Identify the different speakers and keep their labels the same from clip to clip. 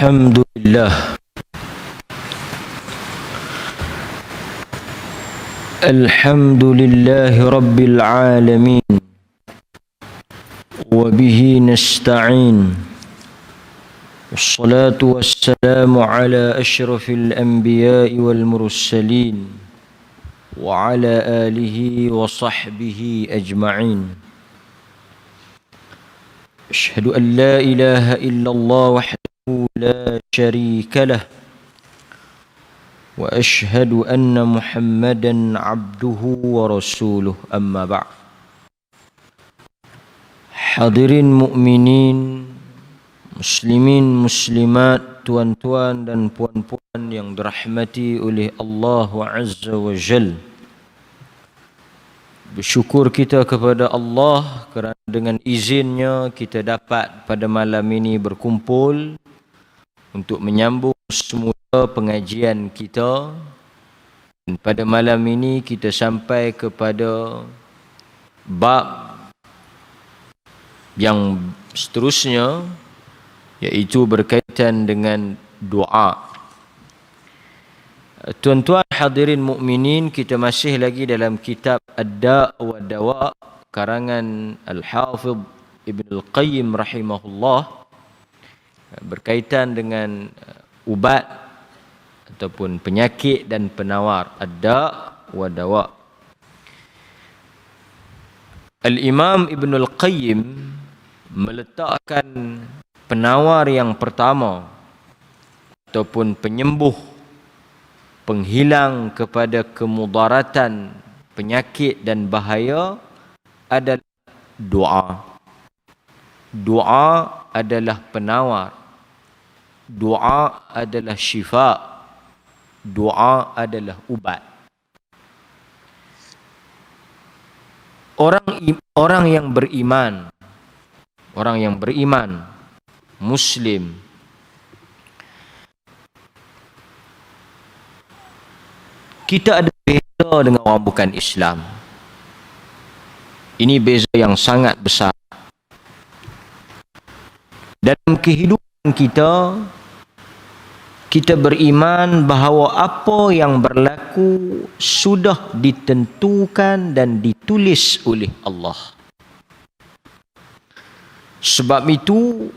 Speaker 1: الحمد لله الحمد لله رب العالمين وبه نستعين والصلاة والسلام على أشرف الأنبياء والمرسلين وعلى آله وصحبه أجمعين. أشهد أن لا إله إلا الله وحده لا شريك له وأشهد أن محمدا عبده ورسوله. أما بعد. Hadirin mukminin, muslimin, muslimat, tuan-tuan dan puan-puan yang dirahmati oleh Allah Azza wa Jal. Bersyukur kita kepada Allah kerana dengan izinnya kita dapat pada malam ini berkumpul untuk menyambung semula pengajian kita. Dan pada malam ini kita sampai kepada bab yang seterusnya, iaitu berkaitan dengan doa. Tuan-tuan hadirin mukminin, kita masih lagi dalam kitab Ad-Da' wa Dawa' karangan Al-Hafidh Ibn Al-Qayyim rahimahullah, berkaitan dengan ubat ataupun penyakit dan penawar. Ad-Da' wa Dawa'. Al-Imam Ibn Al-Qayyim meletakkan penawar yang pertama ataupun penyembuh, penghilang kepada kemudaratan, penyakit dan bahaya adalah doa. Doa adalah penawar. Doa adalah syifa. Doa adalah ubat. Orang yang beriman, Muslim, kita ada beza dengan orang bukan Islam. Ini beza yang sangat besar. Dalam kehidupan kita beriman bahawa apa yang berlaku sudah ditentukan dan ditulis oleh Allah. Sebab itu,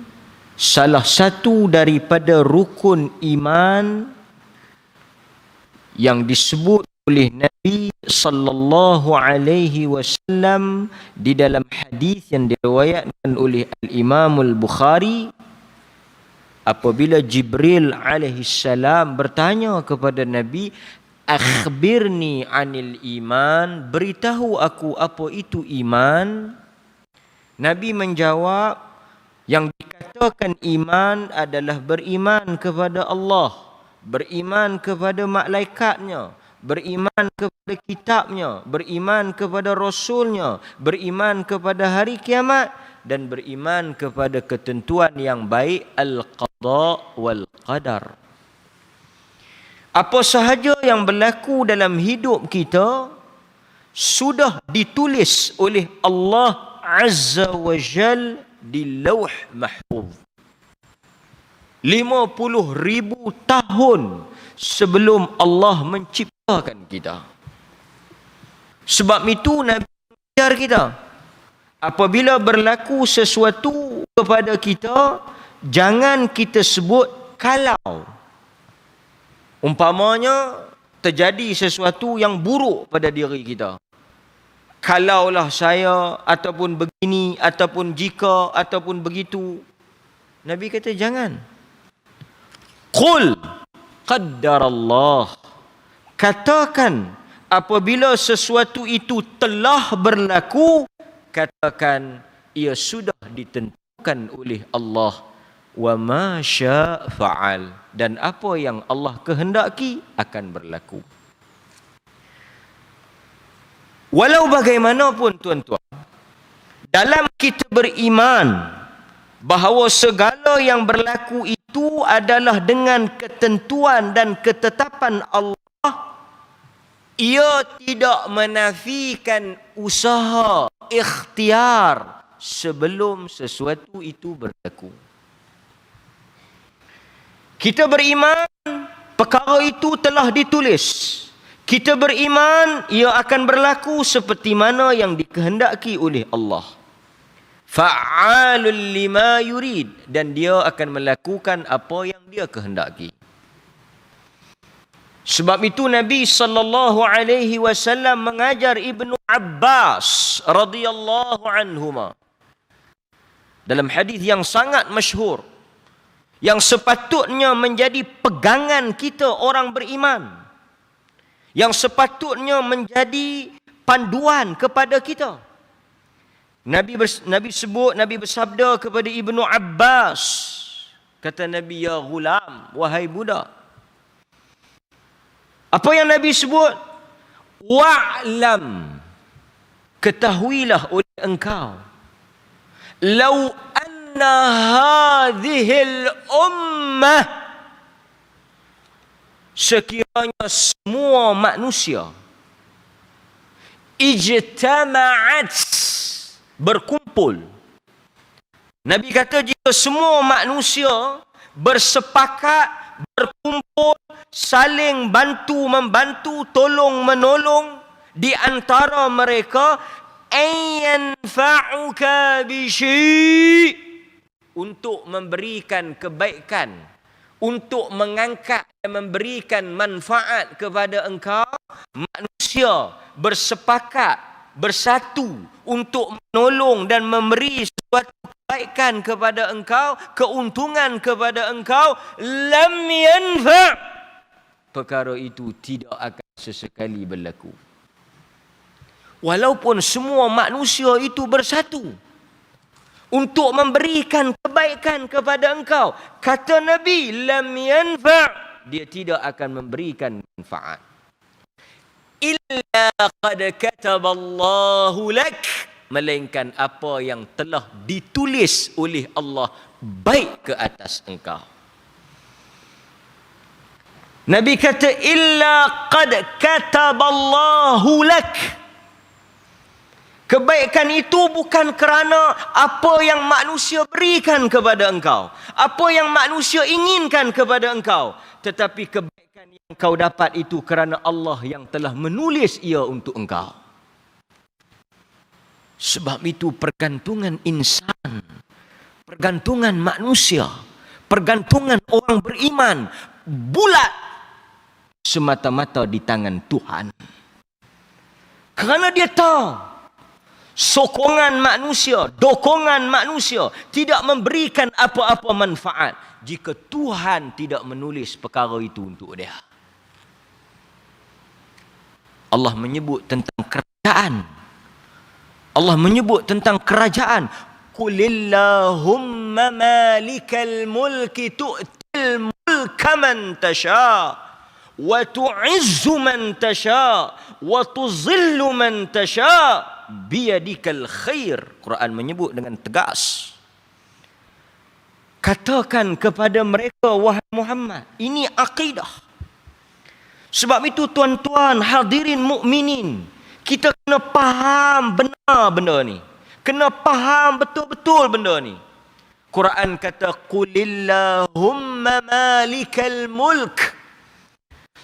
Speaker 1: salah satu daripada rukun iman yang disebut oleh Nabi sallallahu alaihi wasallam di dalam hadis yang diriwayatkan oleh Al-Imam Al-Bukhari, apabila Jibril alaihi salam bertanya kepada Nabi, akhbirni anil iman, beritahu aku apa itu iman. Nabi menjawab, yang dikatakan iman adalah beriman kepada Allah, beriman kepada malaikatnya, beriman kepada kitabnya, beriman kepada rasulnya, beriman kepada hari kiamat, dan beriman kepada ketentuan yang baik, al-qada wal qadar. Apa sahaja yang berlaku dalam hidup kita sudah ditulis oleh Allah Azza wa Jal di Lauh Mahfuz 50,000 tahun sebelum Allah menciptakan kita. Sebab itu Nabi mengajar kita, apabila berlaku sesuatu kepada kita, jangan kita sebut kalau. Umpamanya terjadi sesuatu yang buruk pada diri kita, kalaulah saya, ataupun begini, ataupun jika, ataupun begitu. Nabi kata jangan. Qul qaddarallah. Katakan apabila sesuatu itu telah berlaku, katakan ia sudah ditentukan oleh Allah. Wa ma syaa fa'al. Dan apa yang Allah kehendaki akan berlaku. Walau bagaimanapun tuan-tuan, dalam kita beriman bahawa segala yang berlaku itu adalah dengan ketentuan dan ketetapan Allah, ia tidak menafikan usaha, ikhtiar sebelum sesuatu itu berlaku. Kita beriman, perkara itu telah ditulis. Kita beriman, ia akan berlaku seperti mana yang dikehendaki oleh Allah. Fa'alul lima yurid, dan dia akan melakukan apa yang dia kehendaki. Sebab itu Nabi sallallahu alaihi wasallam mengajar Ibnu Abbas radhiyallahu anhuma dalam hadis yang sangat masyhur, yang sepatutnya menjadi pegangan kita orang beriman, yang sepatutnya menjadi panduan kepada kita. Nabi bersabda kepada Ibnu Abbas, kata Nabi, ya ghulam, wahai budak. Apa yang Nabi sebut? Wa'lam, ketahuilah oleh engkau, lau anna hadhil ummah, sekiranya semua manusia ijtama'at, berkumpul. Nabi kata jika semua manusia bersepakat, berkumpul, saling bantu-membantu, tolong-menolong di antara mereka, ayanfa'uka bisyai, untuk memberikan kebaikan, untuk mengangkat dan memberikan manfaat kepada engkau, manusia bersepakat, bersatu untuk menolong dan memberi sesuatu kebaikan kepada engkau, keuntungan kepada engkau, lam yanfa', perkara itu tidak akan sesekali berlaku. Walaupun semua manusia itu bersatu untuk memberikan kebaikan kepada engkau, kata Nabi, lam yanfa', dia tidak akan memberikan manfaat. Illa qad kataballahu lak, melainkan apa yang telah ditulis oleh Allah baik ke atas engkau. Nabi kata illa qad kataballahu lak. Kebaikan itu bukan kerana apa yang manusia berikan kepada engkau, apa yang manusia inginkan kepada engkau, tetapi kebaikan yang kau dapat itu kerana Allah yang telah menulis ia untuk engkau. Sebab itu pergantungan insan, pergantungan manusia, pergantungan orang beriman bulat semata-mata di tangan Tuhan. Kerana dia tahu sokongan manusia, dokongan manusia tidak memberikan apa-apa manfaat jika Tuhan tidak menulis perkara itu untuk dia. Allah menyebut tentang kerajaan. Allah menyebut tentang kerajaan. Qulillahumma malikal mulki tu'til mulka man tasha' wa tu'izzu man tasha' wa tuzillu man tasha' biyadikal khair. Quran menyebut dengan tegas. Katakan kepada mereka, wahai Muhammad, ini akidah. Sebab itu tuan-tuan hadirin mukminin, kita kena faham benar benda ni. Kena faham betul-betul benda ni. Quran kata qulillahumma malikal mulk.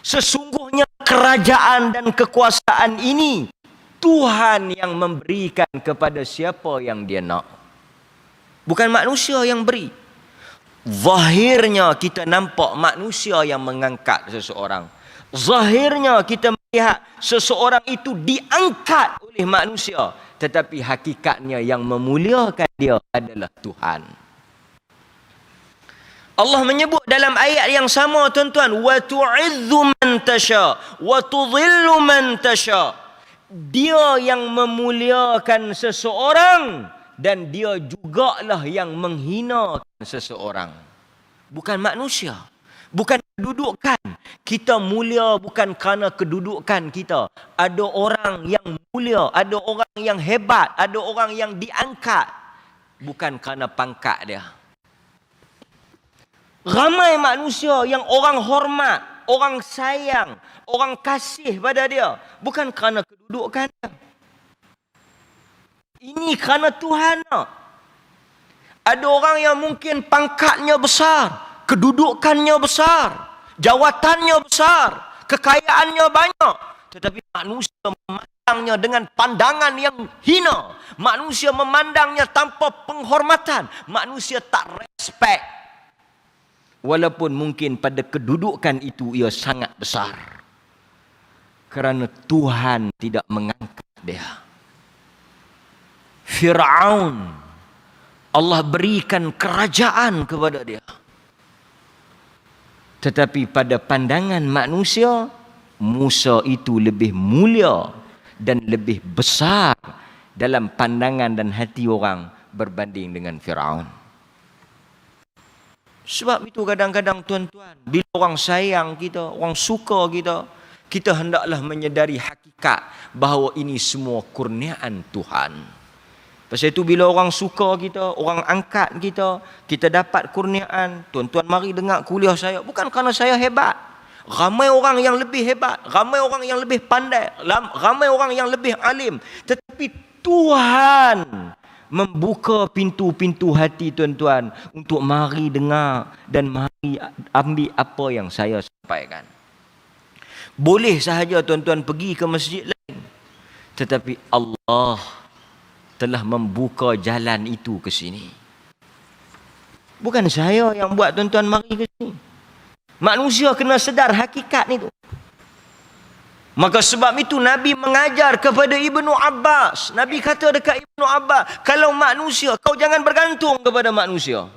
Speaker 1: Sesungguhnya kerajaan dan kekuasaan ini Tuhan yang memberikan kepada siapa yang dia nak. Bukan manusia yang beri. Zahirnya kita nampak manusia yang mengangkat seseorang. Zahirnya kita melihat seseorang itu diangkat oleh manusia. Tetapi hakikatnya yang memuliakan dia adalah Tuhan. Allah menyebut dalam ayat yang sama tuan-tuan, wa tu'izzu man tasha wa tudhillu man tasha. Dia yang memuliakan seseorang dan dia jugalah yang menghinakan seseorang. Bukan manusia, bukan kedudukan. Kita mulia bukan kerana kedudukan kita. Ada orang yang mulia, ada orang yang hebat, ada orang yang diangkat bukan kerana pangkat dia. Ramai manusia yang orang hormat, orang sayang, orang kasih pada dia bukan kerana kedudukan dia. Ini kerana Tuhan. Ada orang yang mungkin pangkatnya besar, kedudukannya besar, jawatannya besar, kekayaannya banyak, tetapi manusia memandangnya dengan pandangan yang hina. Manusia memandangnya tanpa penghormatan. Manusia tak respect. Walaupun mungkin pada kedudukan itu ia sangat besar. Kerana Tuhan tidak mengangkat dia. Fir'aun, Allah berikan kerajaan kepada dia. Tetapi pada pandangan manusia, Musa itu lebih mulia dan lebih besar dalam pandangan dan hati orang berbanding dengan Fir'aun. Sebab itu kadang-kadang tuan-tuan, bila orang sayang kita, orang suka kita, kita hendaklah menyedari hakikat bahawa ini semua kurniaan Tuhan. Pasal itu bila orang suka kita, orang angkat kita, kita dapat kurniaan. Tuan-tuan mari dengar kuliah saya. Bukan kerana saya hebat. Ramai orang yang lebih hebat. Ramai orang yang lebih pandai. Ramai orang yang lebih alim. Tetapi Tuhan membuka pintu-pintu hati tuan-tuan untuk mari dengar dan mari ambil apa yang saya sampaikan. Boleh sahaja tuan-tuan pergi ke masjid lain. Tetapi Allah telah membuka jalan itu ke sini. Bukan saya yang buat tuan-tuan mari ke sini. Manusia kena sedar hakikat itu. Maka sebab itu Nabi mengajar kepada Ibnu Abbas. Nabi kata dekat Ibnu Abbas, kalau manusia, kau jangan bergantung kepada manusia.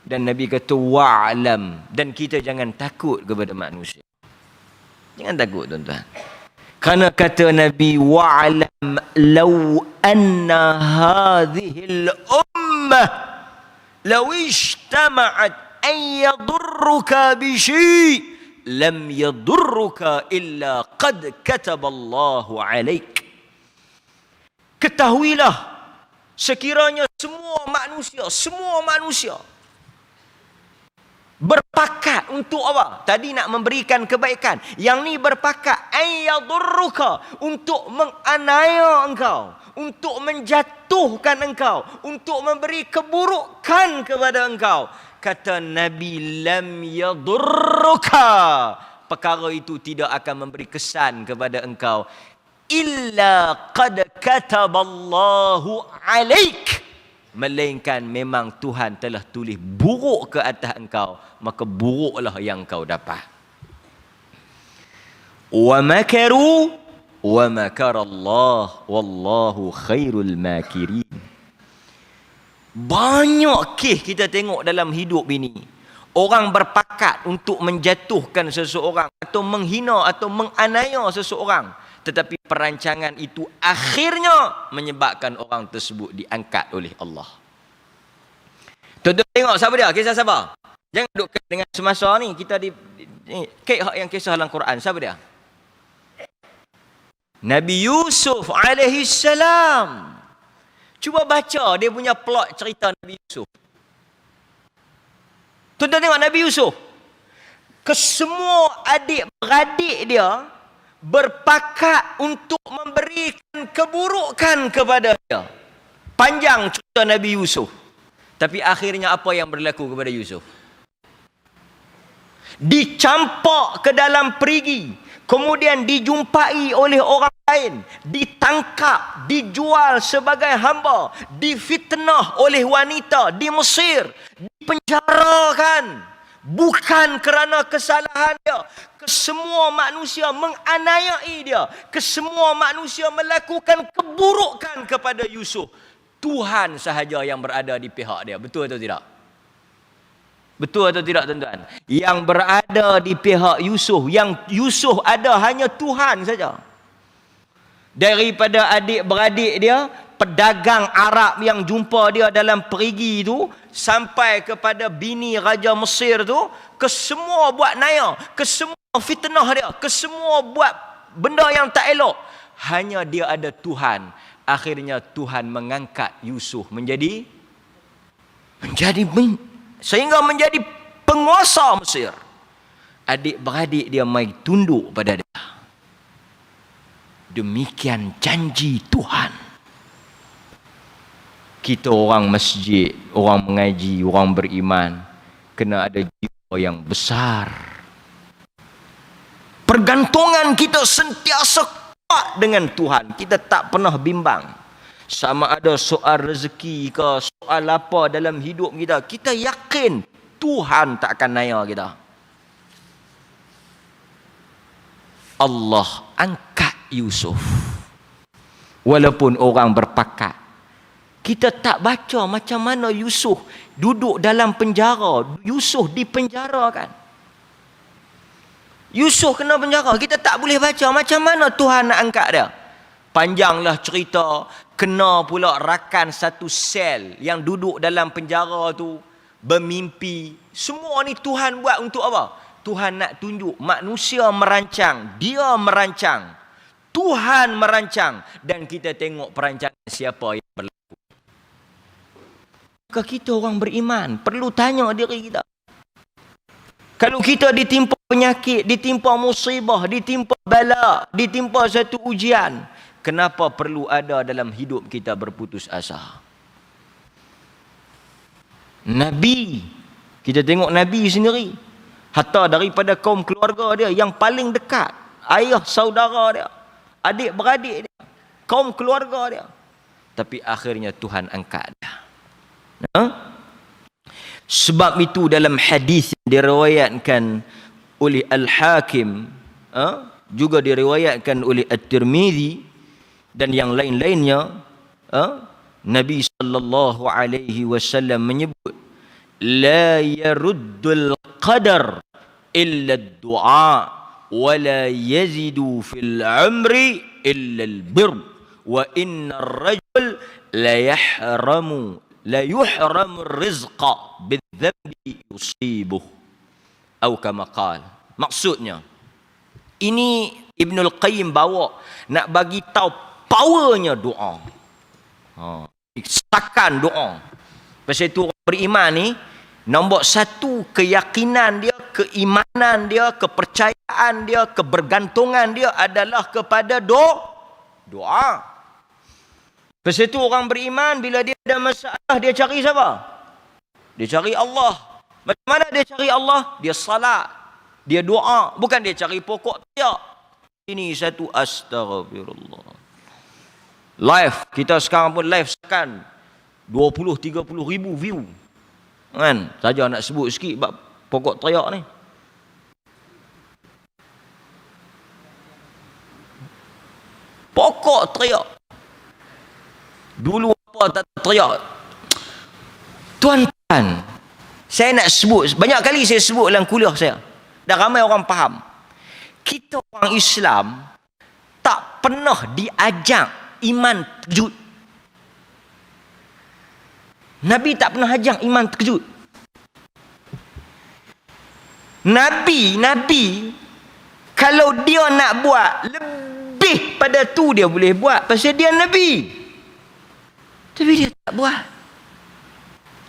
Speaker 1: Dan Nabi kata wa'alam, dan kita jangan takut kepada manusia. Jangan takut tuan-tuan. Karena kata Nabi wa'alam law anna hadhil ummah law ijtama'at an yadurruka bi syai' lam yadurruka illa qad kataballahu 'alaik. Ketahuilah, sekiranya semua manusia berpakat untuk apa? Tadi nak memberikan kebaikan. Yang ni berpakat ayyadurruka, untuk menganiaya engkau, untuk menjatuhkan engkau, untuk memberi keburukan kepada engkau. Kata Nabi, lam yadurruka, perkara itu tidak akan memberi kesan kepada engkau illa qad kataballahu 'alaik, melainkan memang Tuhan telah tulis buruk ke atas engkau, maka buruklah yang kau dapat. Wa makaru wa makarallah wallahu khairul makirin. Banyak kes kita tengok dalam hidup ini, orang berpakat untuk menjatuhkan seseorang atau menghina atau menganiaya seseorang, tetapi perancangan itu akhirnya menyebabkan orang tersebut diangkat oleh Allah. Tuan-tuan tengok siapa dia? Kisah siapa? Jangan duduk dengan semasa ni kita kek yang kisah dalam Quran. Siapa dia? Nabi Yusuf alaihi salam. Cuba baca dia punya plot cerita Nabi Yusuf. Tuan-tuan tengok Nabi Yusuf. Kesemua adik-beradik dia berpakat untuk memberikan keburukan kepada dia. Panjang cerita Nabi Yusuf. Tapi akhirnya apa yang berlaku kepada Yusuf? Dicampak ke dalam perigi, kemudian dijumpai oleh orang lain, ditangkap, dijual sebagai hamba, difitnah oleh wanita di Mesir, dipenjarakan, bukan kerana kesalahan dia. Kesemua manusia menganiayai dia, kesemua manusia melakukan keburukan kepada Yusuf. Tuhan sahaja yang berada di pihak dia. Betul atau tidak? Betul atau tidak tuan-tuan? Yang berada di pihak Yusuf, yang Yusuf ada hanya Tuhan saja. Daripada adik-beradik dia, pedagang Arab yang jumpa dia dalam perigi itu, sampai kepada bini Raja Mesir tu, kesemua buat naya, kesemua fitnah dia, kesemua buat benda yang tak elok. Hanya dia ada Tuhan. Akhirnya Tuhan mengangkat Yusuf sehingga menjadi penguasa Mesir. Adik-beradik dia mai tunduk pada dia. Demikian janji Tuhan. kita orang masjid, orang mengaji, orang beriman, kena ada jiwa yang besar. Pergantungan kita sentiasa kuat dengan Tuhan. Kita tak pernah bimbang. Sama ada soal rezeki ke, soal apa dalam hidup kita, kita yakin Tuhan tak akan naya kita. Allah angkat Yusuf. Walaupun orang berpakat, kita tak baca macam mana Yusuf duduk dalam penjara. Yusuf dipenjarakan. Yusuf kena penjara. Kita tak boleh baca macam mana Tuhan nak angkat dia. Panjanglah cerita. Kena pula rakan satu sel yang duduk dalam penjara tu bermimpi. Semua ni Tuhan buat untuk apa? Tuhan nak tunjuk manusia merancang. Dia merancang. Tuhan merancang. Dan kita tengok perancangan siapa yang berlaku. Maka kita orang beriman perlu tanya diri kita. Kalau kita ditimpa penyakit, ditimpa musibah, ditimpa bala, ditimpa satu ujian, kenapa perlu ada dalam hidup kita berputus asa? Nabi, kita tengok Nabi sendiri, hatta daripada kaum keluarga dia yang paling dekat, ayah saudara dia, adik beradik dia, kaum keluarga dia, tapi akhirnya Tuhan angkat dia. Sebab itu dalam hadis yang diriwayatkan oleh Al-Hakim, juga diriwayatkan oleh At-Tirmizi dan yang lain-lainnya, Nabi sallallahu alaihi wasallam menyebut, la yaruddul qadar illa ad-du'a wa la yazidu fil umri illa al-birr wa inna ar-rajul la yuhramu rizqa bidh-dhanbi yusibuh atau kama qala. Maksudnya ini Ibnul Qayyim bawa nak bagi tahu powernya doa. Sakan doa. Pasal itu orang beriman ni, nombor satu keyakinan dia, keimanan dia, kepercayaan dia, kebergantungan dia adalah kepada doa. Pasal itu orang beriman bila dia ada masalah, dia cari siapa? Dia cari Allah. Macam mana dia cari Allah? Dia salat, dia doa, bukan dia cari pokok teriak. Ini satu astaghfirullah. Live, kita sekarang pun live sekarang 20-30 ribu view. Kan? Saja nak sebut sikit bab pokok teriak ni. Pokok teriak. Dulu apa tak teriak. Tuan-tuan, saya nak sebut, banyak kali saya sebut dalam kuliah saya. Dan ramai orang faham. Kita orang Islam tak pernah diajak iman terkejut. Nabi tak pernah ajak iman terkejut. Nabi kalau dia nak buat lebih pada tu dia boleh buat pasal dia Nabi. Tapi dia tak buat.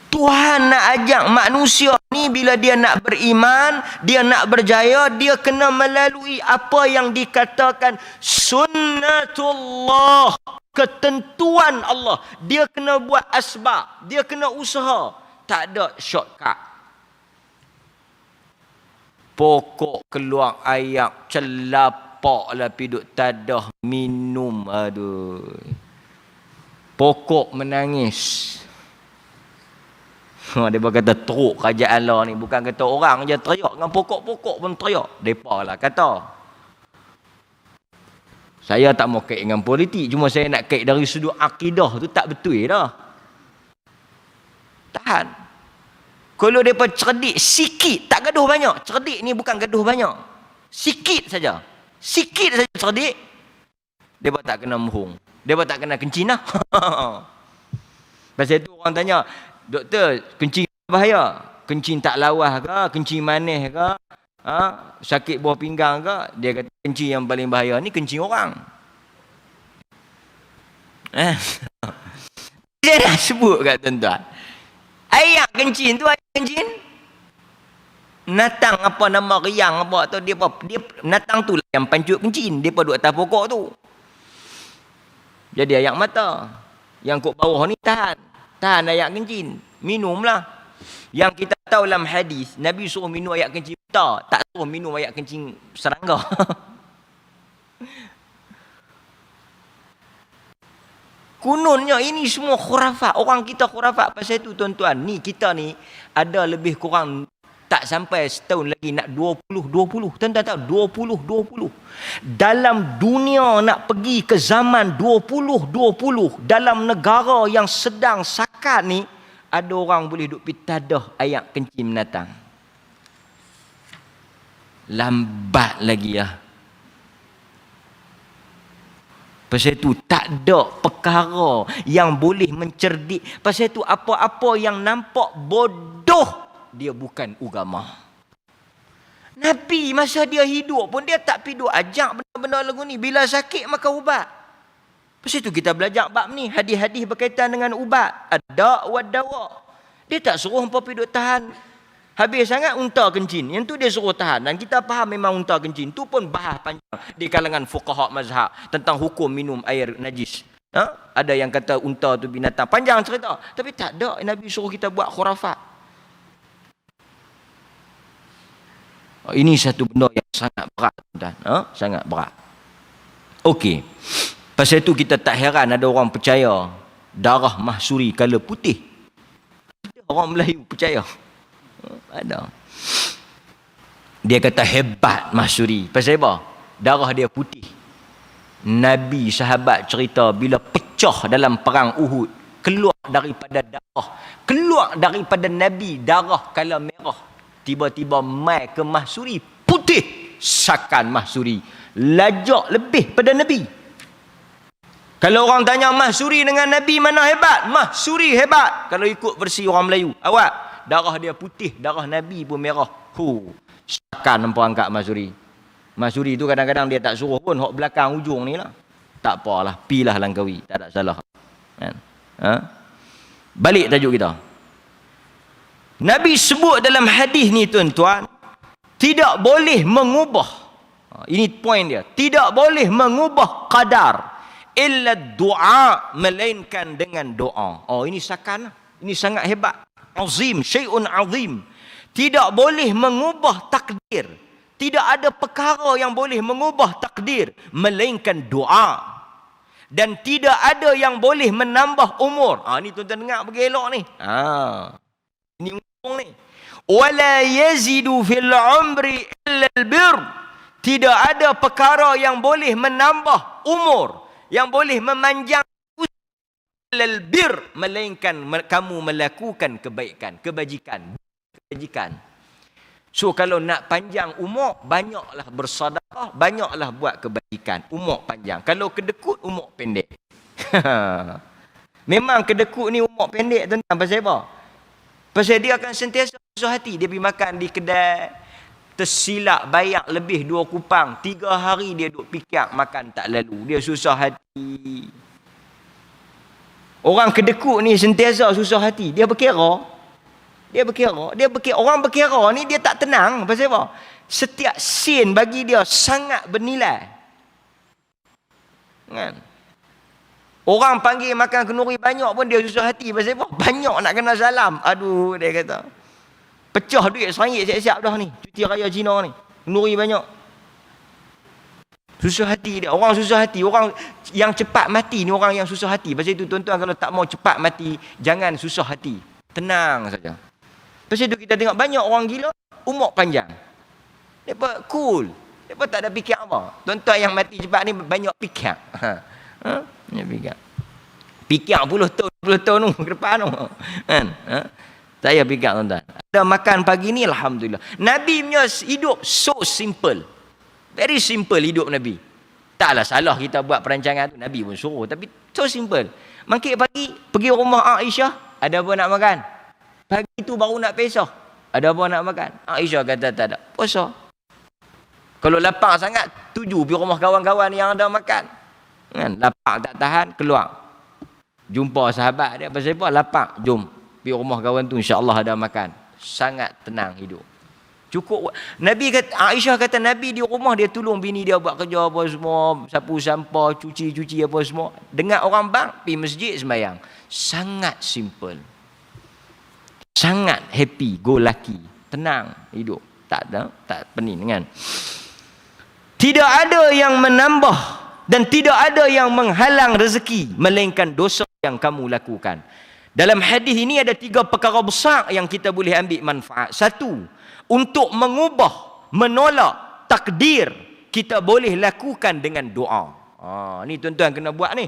Speaker 1: Tuhan nak ajak manusia ni bila dia nak beriman, dia nak berjaya, dia kena melalui apa yang dikatakan sunnatullah, ketentuan Allah. Dia kena buat asbab, dia kena usaha. Tak ada shortcut. Pokok keluar ayak, celapak lah piduk tadah minum. Aduh. Pokok menangis. Dia kata teruk kerajaan Allah ni. Bukan kata orang je teriak, dengan pokok-pokok pun teriak. Mereka lah kata. Saya tak mau kait dengan politik. Cuma saya nak kait dari sudut akidah tu tak betul dah. Tahan. Kalau mereka cerdik sikit, tak gaduh banyak. Cerdik ni bukan gaduh banyak. Sikit saja. Sikit saja cerdik. Mereka tak kena mohong. Mereka tak kena kencing lah. Pasal itu orang tanya, doktor, kencing bahaya? Kencing tak lawah ke? Kencing manis ke? Sakit buah pinggang ke? Dia kata kencing yang paling bahaya ni kencing orang. Dia dah sebut kat tuan-tuan. Ayak kencing tu, ayak kencing natang apa nama riang apa tu, dia natang tu lah yang pancut kencing. Dia duduk atas pokok tu. Jadi ayak mata. Yang kat bawah ni tahan. Tahan air kencing. Minumlah. Yang kita tahu dalam hadis, Nabi suruh minum air kencing buta. Tak suruh minum air kencing serangga. Kononnya ini semua khurafat. Orang kita khurafat pasal itu tuan-tuan. Ni kita ni ada lebih kurang tak sampai setahun lagi nak 20. Tuan-tuan tahu 20. Dalam dunia nak pergi ke zaman 20. Dalam negara yang sedang sakat ni, ada orang boleh duk pitadah ayat kencing menatang. Lambat lagi lah. Pasal itu tak ada perkara yang boleh mencerdik. Pasal itu apa-apa yang nampak bodoh, dia bukan agama. Nabi masa dia hidup pun dia tak pergi duk ajak benda-benda lagu ni. Bila sakit maka ubat. Pasal itu kita belajar bab ni. Hadis-hadis berkaitan dengan ubat. Ada wa dawa. Dia tak suruh hampa pergi duk tahan. Habis sangat unta kencing. Yang tu dia suruh tahan. Dan kita faham memang unta kencing. Tu pun bahas panjang di kalangan fuqaha mazhab tentang hukum minum air najis. Ada yang kata unta tu binatang. Panjang cerita. Tapi tak ada. Nabi suruh kita buat khurafat. Ini satu benda yang sangat berat, tuan. Sangat berat. Okey. Pasal itu kita tak heran ada orang percaya darah mahsuri kala putih. Ada orang Melayu percaya. Ada. Dia kata hebat mahsuri. Pasal apa? Darah dia putih. Nabi sahabat cerita bila pecah dalam perang Uhud, keluar daripada Nabi darah kala merah. Tiba-tiba mai ke mahsuri putih, sakan mahsuri lajak lebih pada Nabi. Kalau orang tanya mahsuri dengan Nabi mana hebat, mahsuri hebat. Kalau ikut versi orang Melayu, awak darah dia putih, darah Nabi pun merah. Sakan nampak angkat mahsuri. Mahsuri tu kadang-kadang dia tak suruh pun, hok belakang ujung ni lah. Tak apalah, pilah Langkawi, tak ada salah. Balik tajuk kita. Nabi sebut dalam hadis ni tuan-tuan, tidak boleh mengubah. Ini poin dia. Tidak boleh mengubah qadar illa doa, melainkan dengan doa. Ini sakan. Ini sangat hebat. Azim, syai'un azim. Tidak boleh mengubah takdir. Tidak ada perkara yang boleh mengubah takdir melainkan doa. Dan tidak ada yang boleh menambah umur. Ni tuan-tuan dengar bergelok ni. Ini umur ni. Wala yazidu fil umri illa albir. Tidak ada perkara yang boleh menambah umur, yang boleh memanjang illa albir, melainkan kamu melakukan kebaikan, kebajikan. So kalau nak panjang umur, banyaklah bersedekah, banyaklah buat kebajikan. Umur panjang. Kalau kedekut, umur pendek. Memang kedekut ni umur pendek tuan-tuan. Pasal apa? Pasal dia akan sentiasa susah hati. Dia pergi makan di kedai, tersilap bayar lebih 2 kupang. 3 hari dia duk fikir makan tak lalu. Dia susah hati. Orang kedekut ni sentiasa susah hati. Dia berkira. Orang berkira ni dia tak tenang. Pasal apa? Setiap sen bagi dia sangat bernilai. Kan? Orang panggil makan kenduri banyak pun dia susah hati. Pasal apa? Banyak nak kena salam. Aduh, dia kata. Pecah duit RM1 siap-siap dah ni. Cuti raya Cina ni. Kenduri banyak. Susah hati dia. Orang susah hati. Orang yang cepat mati ni orang yang susah hati. Pasal itu tuan-tuan kalau tak mau cepat mati, jangan susah hati. Tenang saja. Pasal itu kita tengok banyak orang gila, umur panjang. Mereka cool. Mereka tak ada fikir apa. Tuan-tuan yang mati cepat ni banyak fikir. Fikir puluh tahun ke depan tu. Kan? Saya fikir tuan-tuan. Ada makan pagi ni alhamdulillah. Nabi punya hidup so simple. Very simple hidup Nabi. Taklah salah kita buat perancangan tu. Nabi pun suruh. Tapi so simple. Mangkit pagi, pergi rumah Aisyah. Ada apa nak makan? Pagi tu baru nak pesah. Ada apa nak makan? Aisyah kata tak ada. Puasa. Kalau lapar sangat, tuju pergi rumah kawan-kawan yang ada makan. Kan? Lapar tak tahan, keluar. Jumpa sahabat dia. Pasal apa? Lapar. Jom. Pergi rumah kawan tu, insya-Allah ada makan. Sangat tenang hidup. Cukup. Nabi kata, Aisyah kata Nabi di rumah dia tolong bini dia buat kerja apa semua, sapu sampah, cuci apa semua. Dengar orang bang pergi masjid sembahyang. Sangat simple. Sangat happy, go lucky. Tenang hidup. Tak pening kan. Tidak ada yang menambah dan tidak ada yang menghalang rezeki melainkan dosa yang kamu lakukan. Dalam hadis ini ada 3 perkara besar yang kita boleh ambil manfaat. Satu, untuk mengubah, menolak takdir, kita boleh lakukan dengan doa. Ni tuan-tuan kena buat ni.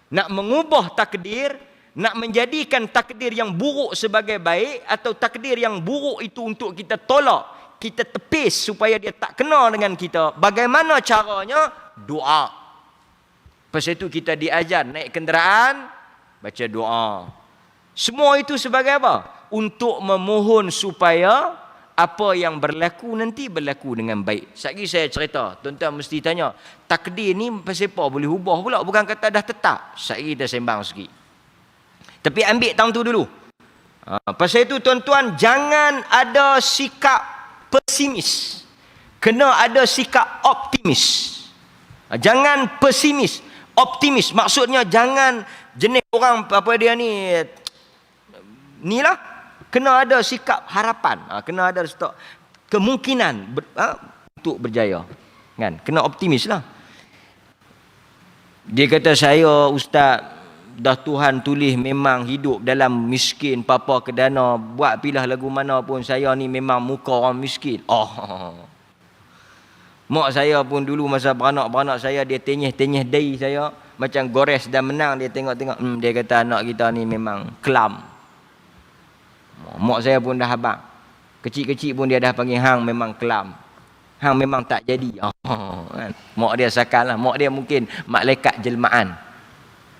Speaker 1: Nak mengubah takdir, nak menjadikan takdir yang buruk sebagai baik, atau takdir yang buruk itu untuk kita tolak, kita tepis supaya dia tak kena dengan kita. Bagaimana caranya? Doa. Lepas itu kita diajar naik kenderaan, baca doa. Semua itu sebagai apa? Untuk memohon supaya apa yang berlaku nanti berlaku dengan baik. Sekali saya cerita, tuan-tuan mesti tanya, takdir ni pasal apa boleh ubah pula? Bukan kata dah tetap. Sekali kita sembang sikit. Tapi ambil tahun tu dulu. Pasal itu tuan-tuan, jangan ada sikap pesimis. Kena ada sikap optimis. Jangan pesimis, optimis. Maksudnya jangan jenis orang apa dia ni, lah. Kena ada sikap harapan. Kena ada stok kemungkinan untuk berjaya. Kan? Kena optimis lah. Dia kata, saya ustaz, dah Tuhan tulis memang hidup dalam miskin, papa kedana, buat pilah lagu mana pun saya ni memang muka orang miskin. Mak saya pun dulu masa beranak-beranak saya, dia tenyeh-tenyeh dahi saya. Macam gores dan menang, dia tengok-tengok. Dia kata anak kita ni memang kelam. Mak saya pun dah habang. Kecil-kecil pun dia dah panggil hang memang kelam. Hang memang tak jadi. Kan? Mak dia sakal lah. Mak dia mungkin malaikat jelmaan.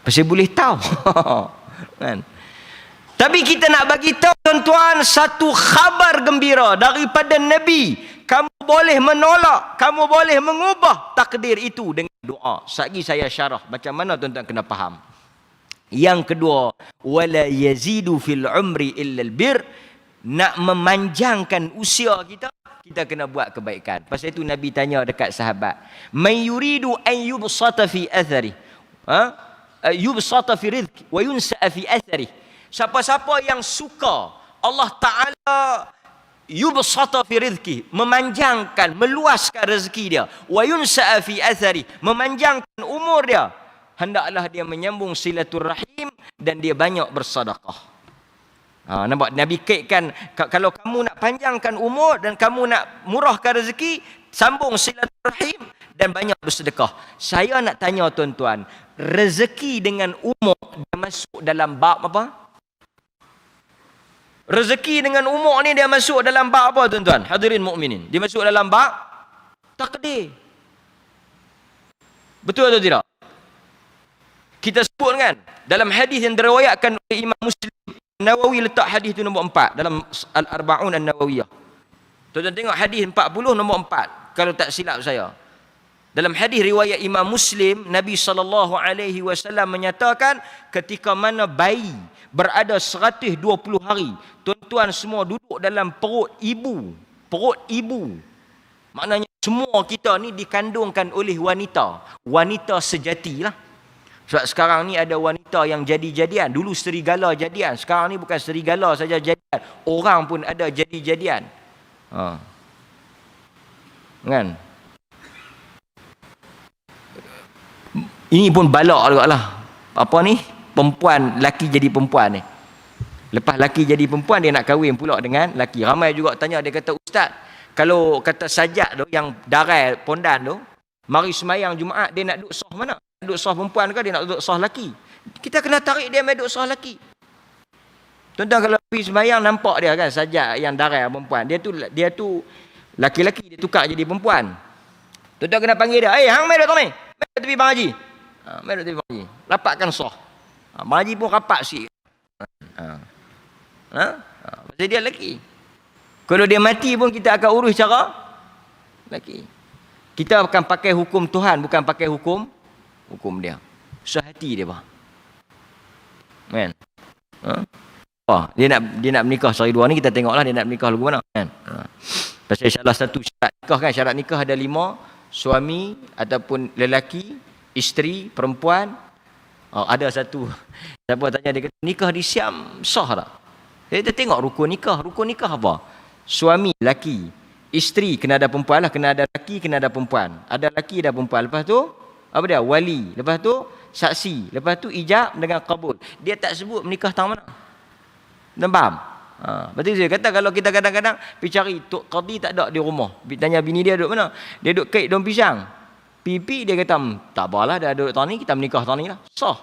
Speaker 1: Pasal boleh tahu. Kan? Tapi kita nak bagi tahu tuan-tuan satu khabar gembira daripada Nabi. Kamu boleh menolak, kamu boleh mengubah takdir itu dengan doa. Sekali saya syarah macam mana tuan-tuan kena faham. Yang kedua, wala yazidu fil umri illa albir. Nak memanjangkan usia kita, kita kena buat kebaikan. Pasal itu Nabi tanya dekat sahabat, "May yuridu an yubsata fi athari." Yubsata fi rizqi wa yunsa fi athari. Siapa-siapa yang suka Allah Taala yubsata fi rizqi, memanjangkan, meluaskan rezeki dia, wa yunsa fi athari, memanjangkan umur dia, hendaklah dia menyambung silaturrahim dan dia banyak bersedekah. Nampak Nabi kaitkan, kalau kamu nak panjangkan umur dan kamu nak murahkan rezeki, sambung silaturrahim dan banyak bersedekah. Saya nak tanya tuan-tuan, rezeki dengan umur dia masuk dalam bab apa? Rezeki dengan umur ni dia masuk dalam bab apa tuan-tuan? Hadirin mukminin, dia masuk dalam bab takdir. Betul atau tidak? Kita sebut kan, dalam hadis yang diriwayatkan oleh Imam Muslim, Nawawi letak hadis itu nombor 4 dalam Al-Arba'un An-Nawawiyah. Tuan-tuan tengok hadis 40 nombor 4 kalau tak silap saya. Dalam hadis riwayat Imam Muslim, Nabi SAW menyatakan ketika mana bayi berada 120 hari, tuan-tuan semua duduk dalam perut ibu. Perut ibu. Maknanya semua kita ni dikandungkan oleh wanita. Wanita sejati lah. Sebab sekarang ni ada wanita yang jadi-jadian. Dulu serigala jadian. Sekarang ni bukan serigala saja jadian. Orang pun ada jadi-jadian. Kan? Ini pun balak juga lah. Apa ni? Perempuan, laki jadi perempuan ni. Lepas laki jadi perempuan, dia nak kahwin pula dengan laki. Ramai juga tanya, dia kata, Ustaz, kalau kata sajak tu, yang darai pondan tu, mari semayang Jumaat, dia nak duduk sah mana? Duduk sah perempuan ke dia nak duduk sah laki? Kita kena tarik dia main duduk sah laki. Tuan-tuan kalau pergi sembahyang nampak dia kan, sajak yang darai perempuan. Dia tu laki-laki, dia tukar jadi perempuan. Tuan-tuan kena panggil dia, hang main duduk ni. Main duduk tepi Bang Haji. Main duduk tepi Bang Haji. Rapatkan sah. Bang Haji pun rapat sikit. Pasal dia lelaki. Kalau dia mati pun kita akan urus cara lelaki. Kita akan pakai hukum Tuhan, bukan pakai hukum dia. Sehati dia, kan? Dia nak menikah sehari dua ni, kita tengoklah dia nak menikah lagu mana, kan? Pasal salah satu syarat nikah kan, syarat nikah ada 5, suami ataupun lelaki, isteri, perempuan. Ada satu, siapa tanya, dia kata, nikah di Siam sah tak? Kita tengok rukun nikah. Rukun nikah apa? Suami, lelaki. Isteri, kena ada perempuan lah. Kena ada lelaki, kena ada perempuan. Ada lelaki, ada perempuan. Lepas tu, apa dia? Wali. Lepas tu, saksi. Lepas tu, ijab dengan kabul. Dia tak sebut menikah tang mana. Dan faham? Betul saya kata, kalau kita kadang-kadang pergi cari, Tok Qadi tak ada di rumah. Tanya bini dia duduk mana? Dia duduk kait daun pisang. Pipi dia kata, tak apalah, dah duduk tahun ni, kita menikah tahun ni lah. Sah.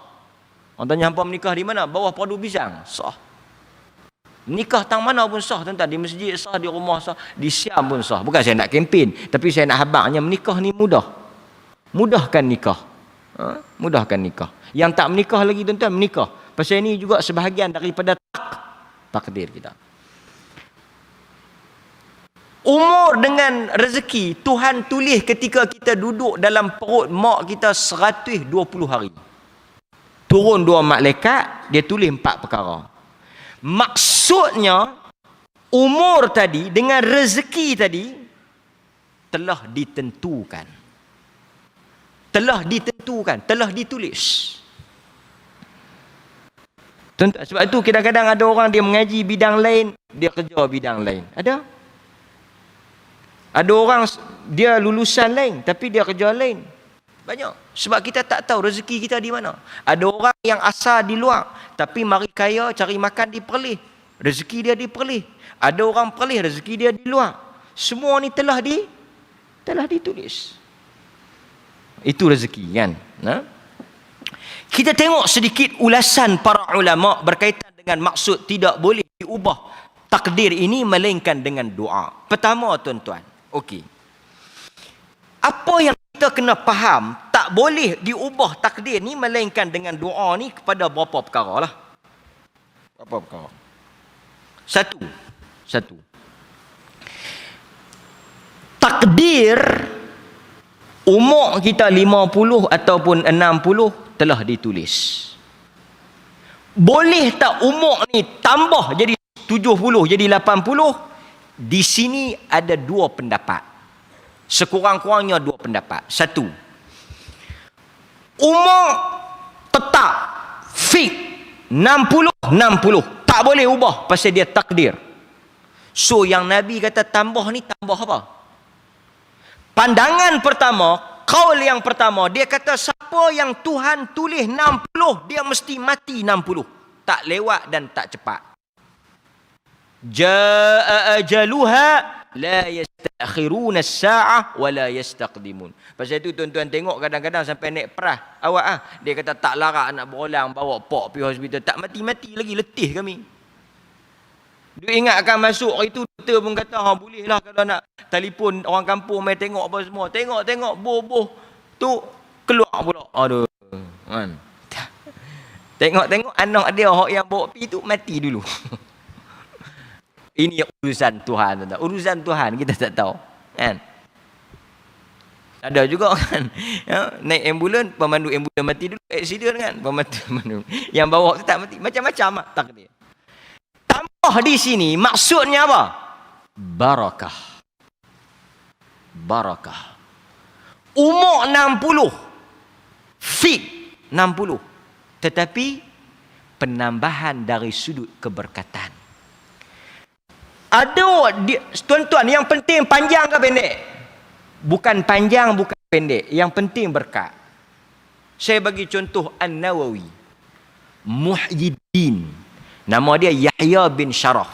Speaker 1: Orang tanya, hampa menikah di mana? Bawah padu pisang. Sah. Nikah tang mana pun sah, tuan-tuan. Di masjid sah, di rumah sah, di Siam pun sah. Bukan saya nak kempen, tapi saya nak habaknya menikah ni mudah. Mudahkan nikah. Mudahkan nikah. Yang tak menikah lagi, tuan-tuan, menikah. Pasal ini juga sebahagian daripada takdir kita. Umur dengan rezeki Tuhan tulis ketika kita duduk dalam perut mak kita 120 hari. Turun 2 malaikat, dia tulis 4 perkara. Maksudnya umur tadi dengan rezeki tadi telah ditentukan. Telah ditentukan, telah ditulis. Sebab itu kadang-kadang ada orang dia mengaji bidang lain, dia kerja bidang lain. Ada orang dia lulusan lain tapi dia kerja lain. Banyak. Sebab kita tak tahu rezeki kita di mana. Ada orang yang asal di luar tapi mari kaya cari makan di Perlis. Rezeki dia di Perlis. Ada orang Perlis rezeki dia di luar. Semua ni telah ditulis. Itu rezeki kan. Kita tengok sedikit ulasan para ulama berkaitan dengan maksud tidak boleh diubah takdir ini melainkan dengan doa. Pertama tuan-tuan, okey. Apa yang kita kena faham, tak boleh diubah takdir ni melainkan dengan doa ni kepada berapa perkara lah. Berapa perkara? Satu. Takdir umur kita 50 ataupun 60 telah ditulis. Boleh tak umur ni tambah jadi 70, jadi 80? Di sini ada 2 pendapat. Sekurang-kurangnya 2 pendapat. 1. Umur tetap fix 60. Tak boleh ubah pasal dia takdir. So yang Nabi kata tambah ni tambah apa? Pandangan pertama, kaul yang pertama, dia kata siapa yang Tuhan tulis 60, dia mesti mati 60. Tak lewat dan tak cepat. Jaa ajaluha la yastakhiruna as-sa'ah wa la yastaqdimun. Pasal itu tuan-tuan tengok kadang-kadang sampai naik perah awak dia kata tak larat nak berolang bawa pok pergi hospital, tak mati-mati lagi, letih kami. Dia ingatkan masuk hari tu doktor pun kata boleh lah kalau nak telefon orang kampung mai tengok apa semua. Tengok boh tu keluar pula. Aduh kan. Tengok anak dia yang bawa pi tu mati dulu. Ini urusan Tuhan, tuan-tuan. Urusan Tuhan kita tak tahu kan. Ada juga kan naik ambulan, pemandu ambulan mati dulu, accident kan, pemandu yang bawa tu tak mati. Macam-macam takdir. Tambah di sini maksudnya apa? Barakah. Umur 60 fit 60, tetapi penambahan dari sudut keberkatan. Ada tuan-tuan, yang penting panjang ke pendek? Bukan panjang, bukan pendek. Yang penting berkat. Saya bagi contoh An-Nawawi, Muhyiddin. Nama dia Yahya bin Sharaf.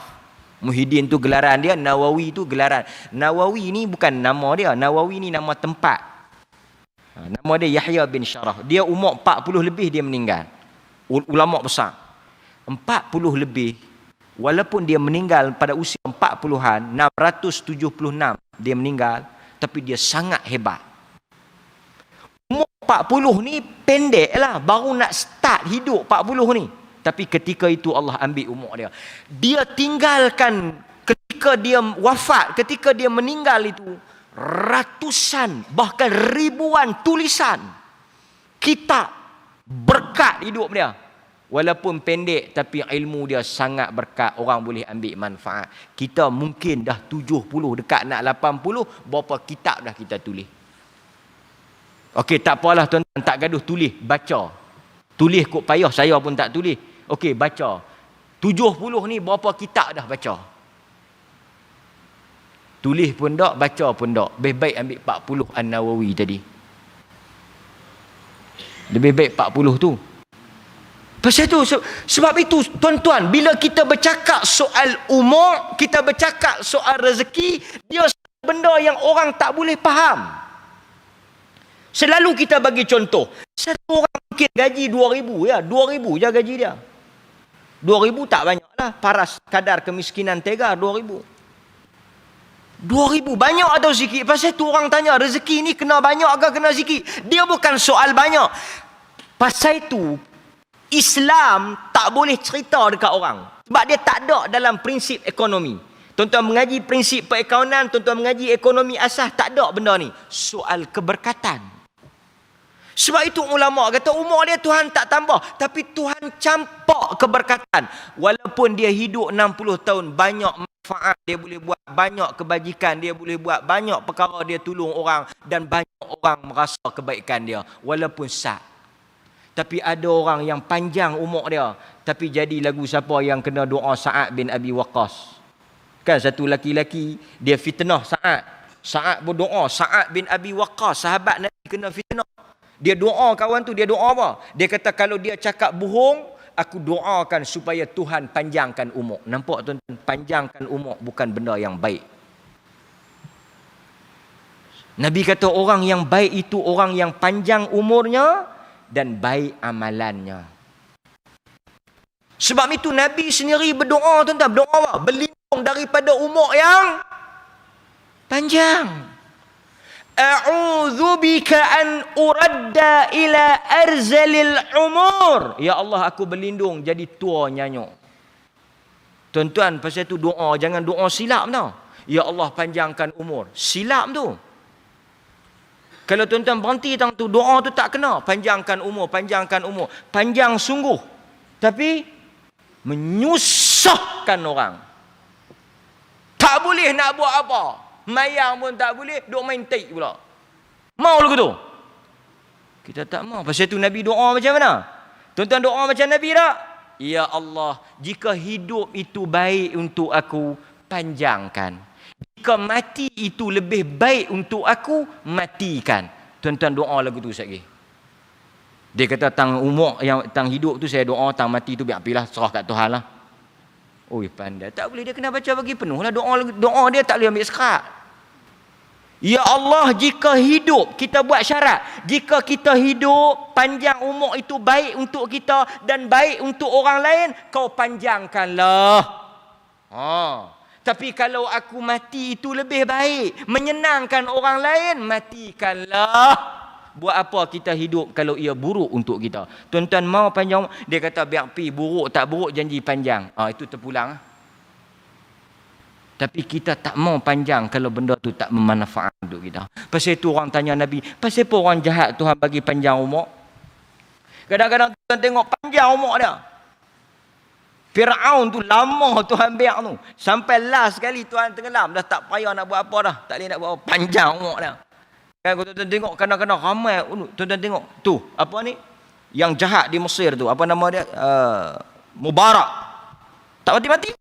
Speaker 1: Muhyiddin tu gelaran dia, Nawawi tu gelaran. Nawawi ni bukan nama dia, Nawawi ni nama tempat. Nama dia Yahya bin Sharaf. Dia umur 40 lebih dia meninggal. Ulama besar. 40 lebih. Walaupun dia meninggal pada usia 40-an, 676 dia meninggal, tapi dia sangat hebat. Umur 40 ni pendek lah, baru nak start hidup 40 ni. Tapi ketika itu Allah ambil umur dia. Dia tinggalkan ketika dia wafat, ketika dia meninggal itu, ratusan, bahkan ribuan tulisan, kitab, berkat hidup dia. Walaupun pendek tapi ilmu dia sangat berkat, orang boleh ambil manfaat. Kita mungkin dah 70 dekat nak 80, berapa kitab dah kita tulis. Okey, tak apalah tuan-tuan, tak gaduh, tulis, baca. Tulis kok payah, saya pun tak tulis. Okey, baca. 70 ni berapa kitab dah baca. Tulis pun tak, baca pun tak. Lebih baik ambil 40 An-Nawawi tadi. Lebih baik 40 tu. Pasal tu, sebab itu tuan-tuan, bila kita bercakap soal umur, kita bercakap soal rezeki, dia benda yang orang tak boleh faham. Selalu kita bagi contoh. Satu orang mungkin gaji 2,000 ya, 2,000 je gaji dia. 2,000 tak banyak lah, paras kadar kemiskinan Tega 2,000. 2,000 banyak atau sikit? Pasal tu orang tanya, rezeki ni kena banyak ke kena sikit? Dia bukan soal banyak. Pasal itu Islam tak boleh cerita dekat orang. Sebab dia tak ada dalam prinsip ekonomi. Tuan-tuan mengaji prinsip perekonomian, tuan-tuan mengaji ekonomi asas, tak ada benda ni. Soal keberkatan. Sebab itu ulama kata umur dia Tuhan tak tambah, tapi Tuhan campak keberkatan. Walaupun dia hidup 60 tahun, banyak manfaat dia boleh buat, banyak kebajikan dia boleh buat, banyak perkara dia tolong orang, dan banyak orang merasa kebaikan dia. Walaupun sat. Tapi ada orang yang panjang umur dia, tapi jadi lagu siapa yang kena doa Sa'ad bin Abi Waqqas. Kan satu laki-laki, dia fitnah Sa'ad. Sa'ad berdoa, Sa'ad bin Abi Waqqas, sahabat Nabi kena fitnah. Dia doa kawan tu, dia doa apa? Dia kata kalau dia cakap bohong, aku doakan supaya Tuhan panjangkan umur. Nampak tuan-tuan, panjangkan umur bukan benda yang baik. Nabi kata orang yang baik itu orang yang panjang umurnya dan baik amalannya. Sebab itu Nabi sendiri berdoa, tuan-tuan, berdoa apa? Berlindung daripada umur yang panjang. A'udzu bika an uradda ila arzalil umur. Ya Allah, aku berlindung jadi tua nyanyuk. Tuan-tuan, pasal tu doa, jangan doa silap tau. Ya Allah, panjangkan umur. Silap tu. Kalau tuan-tuan berhenti tang tu, doa tu tak kena. Panjangkan umur, panjangkan umur. Panjang sungguh. Tapi menyusahkan orang. Tak boleh nak buat apa. Mayang pun tak boleh, duk main tape pula. Mau lagu tu? Kita tak mau. Pasal tu Nabi doa macam mana? Tuan-tuan doa macam Nabi tak? Ya Allah, jika hidup itu baik untuk aku, panjangkan. Jika mati itu lebih baik untuk aku, matikan. Tuan-tuan doa lagu tu sekali. Dia kata tang umur yang tang hidup tu saya doa, tang mati tu biar pilah serah kat Tuhan lah. Oi pandai. Tak boleh, dia kena baca bagi penuh lah doa dia, tak boleh ambil sekat. Ya Allah, jika hidup, kita buat syarat. Jika kita hidup, panjang umur itu baik untuk kita dan baik untuk orang lain, kau panjangkanlah. Tapi kalau aku mati itu lebih baik, menyenangkan orang lain, matikanlah. Buat apa kita hidup kalau ia buruk untuk kita? Tuan-tuan mau panjang umur? Dia kata biar pi buruk tak buruk janji panjang. Itu terpulang. Tapi kita tak mau panjang kalau benda tu tak bermanfaat untuk kita. Pasal itu orang tanya Nabi, pasal apa orang jahat Tuhan bagi panjang umur? Kadang-kadang Tuhan tengok panjang umur dia. Fir'aun tu lama Tuhan biar tu. Sampai last sekali Tuhan tenggelam. Dah tak payah nak buat apa dah. Tak boleh nak buat apa. Panjang umur dia. Kan tuan-tuan tengok kadang-kadang ramai. Tuan-tuan tengok. Tu, apa ni? Yang jahat di Mesir tu. Apa nama dia? Mubarak. Tak mati-mati.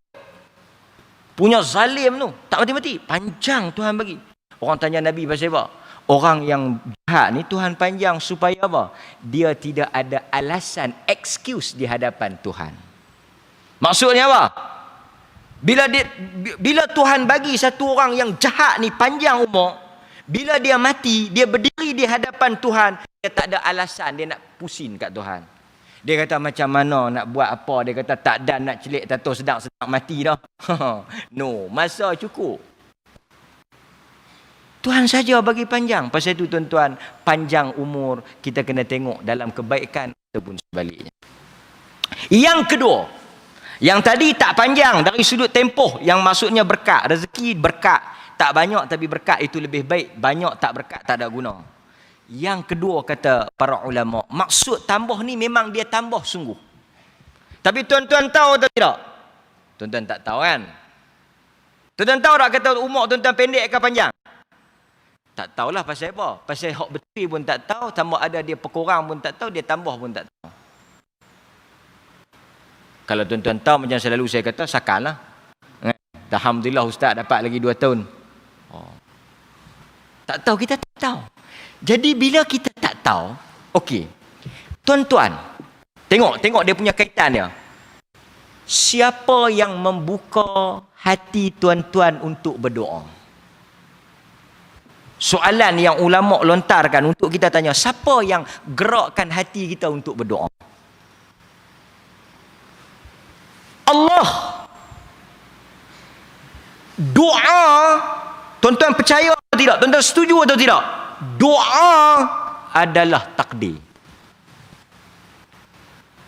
Speaker 1: Punya zalim tu. Tak mati-mati. Panjang Tuhan bagi. Orang tanya Nabi pasal apa? Orang yang jahat ni Tuhan panjang supaya apa? Dia tidak ada alasan, excuse di hadapan Tuhan. Maksudnya apa? Bila Tuhan bagi satu orang yang jahat ni panjang umur, bila dia mati, dia berdiri di hadapan Tuhan, dia tak ada alasan dia nak pusing kat Tuhan. Dia kata macam mana nak buat apa? Dia kata tak dan nak celik tato sedang-sedang mati dah. No, masa cukup. Tuhan saja bagi panjang. Pasal itu tuan-tuan, panjang umur kita kena tengok dalam kebaikan ataupun sebaliknya. Yang kedua, yang tadi tak panjang dari sudut tempoh, yang maksudnya berkat, rezeki berkat. Tak banyak tapi berkat itu lebih baik. Banyak tak berkat tak ada guna. Yang kedua kata para ulama, maksud tambah ni memang dia tambah sungguh. Tapi tuan-tuan tahu atau tidak? Tuan-tuan tak tahu kan? Tuan-tuan tahu tak kata umur tuan-tuan pendek ke panjang? Tak tahulah pasal apa. Pasal hak betul pun tak tahu, tambah ada dia perkurang pun tak tahu, dia tambah pun tak tahu. Kalau tuan-tuan tahu macam selalu saya kata, sakanlah. Alhamdulillah ustaz dapat lagi 2 tahun. Oh. Tak tahu, kita tak tahu. Jadi bila kita tak tahu, okey. Tuan-tuan, tengok dia punya kaitan dia. Siapa yang membuka hati tuan-tuan untuk berdoa? Soalan yang ulama lontarkan untuk kita tanya, siapa yang gerakkan hati kita untuk berdoa? Allah. Doa, tuan-tuan percaya atau tidak? Tuan-tuan setuju atau tidak? Doa adalah takdir.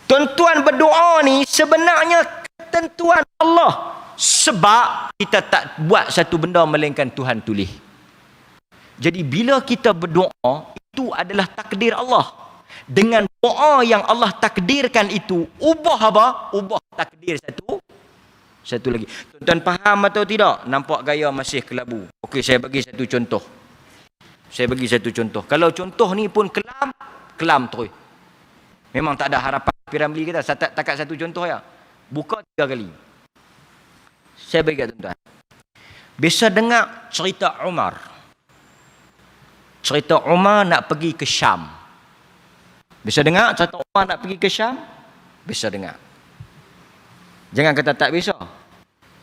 Speaker 1: Tuan-tuan berdoa ni sebenarnya ketentuan Allah. Sebab kita tak buat satu benda melainkan Tuhan tulis. Jadi bila kita berdoa, itu adalah takdir Allah. Dengan doa yang Allah takdirkan itu, ubah apa? Ubah takdir satu lagi. Tuan-tuan faham atau tidak? Nampak gaya masih kelabu. Okey, saya bagi satu contoh. Kalau contoh ni pun kelam terus. Memang tak ada harapan Piramli kita. Takat satu contoh ya. Buka 3 kali. Saya bagi kat tuan-tuan. Biasa dengar cerita Umar. Cerita Umar nak pergi ke Syam. Biasa dengar cerita Umar nak pergi ke Syam? Biasa dengar. Jangan kata tak biasa.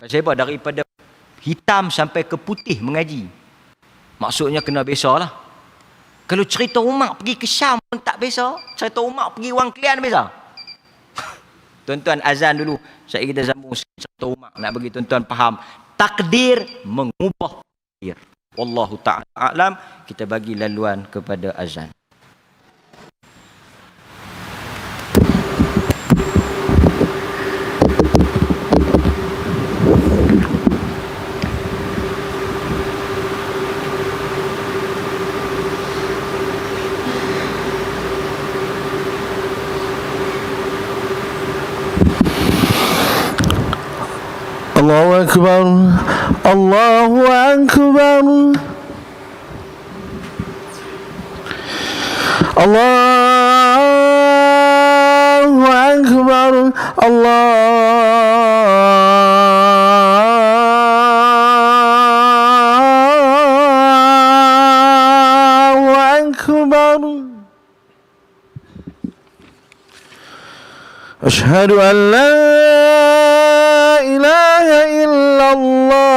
Speaker 1: Pasal apa? Daripada hitam sampai ke putih mengaji. Maksudnya kena biasalah. Kalau cerita Umar pergi ke Syam pun tak biasa. Cerita Umar pergi Wang Kelian biasa. Tuan-tuan azan dulu. Saya kita sambung cerita Umar. Nak bagi tuan-tuan faham. Takdir mengubah takdir. Wallahu ta'ala a'lam. Kita bagi laluan kepada azan.
Speaker 2: Allahu Akbar, Allahu Akbar, Allahu Akbar, Allahu Akbar. Asyhadu an la ilaha illallah.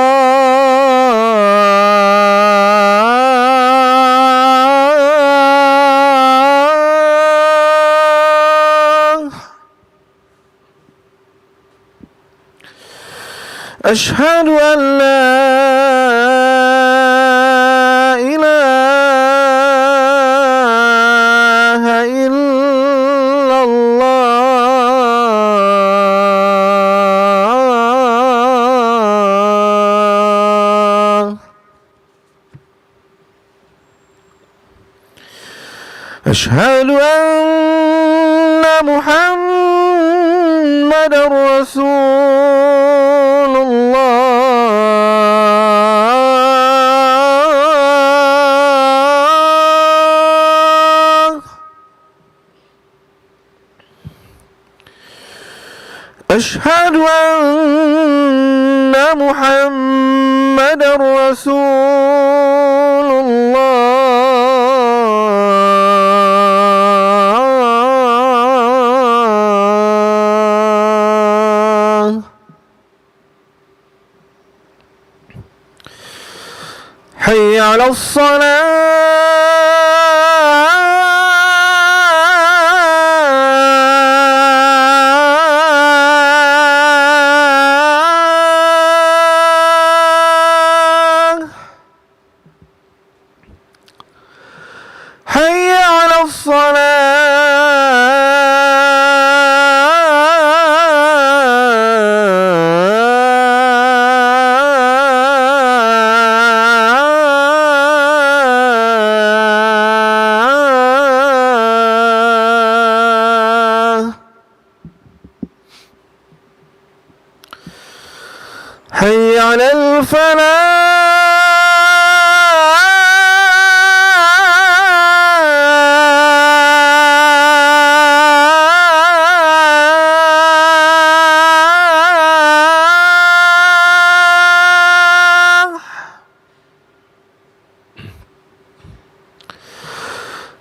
Speaker 2: Asyhadu an la ilaha illallah. Asyhadu anna Muhammadar Rasulullah. Asyhadu anna Muhammadar Rasulullah. Hayya 'alas salah. Hayya 'alas salah. حي على الفلاح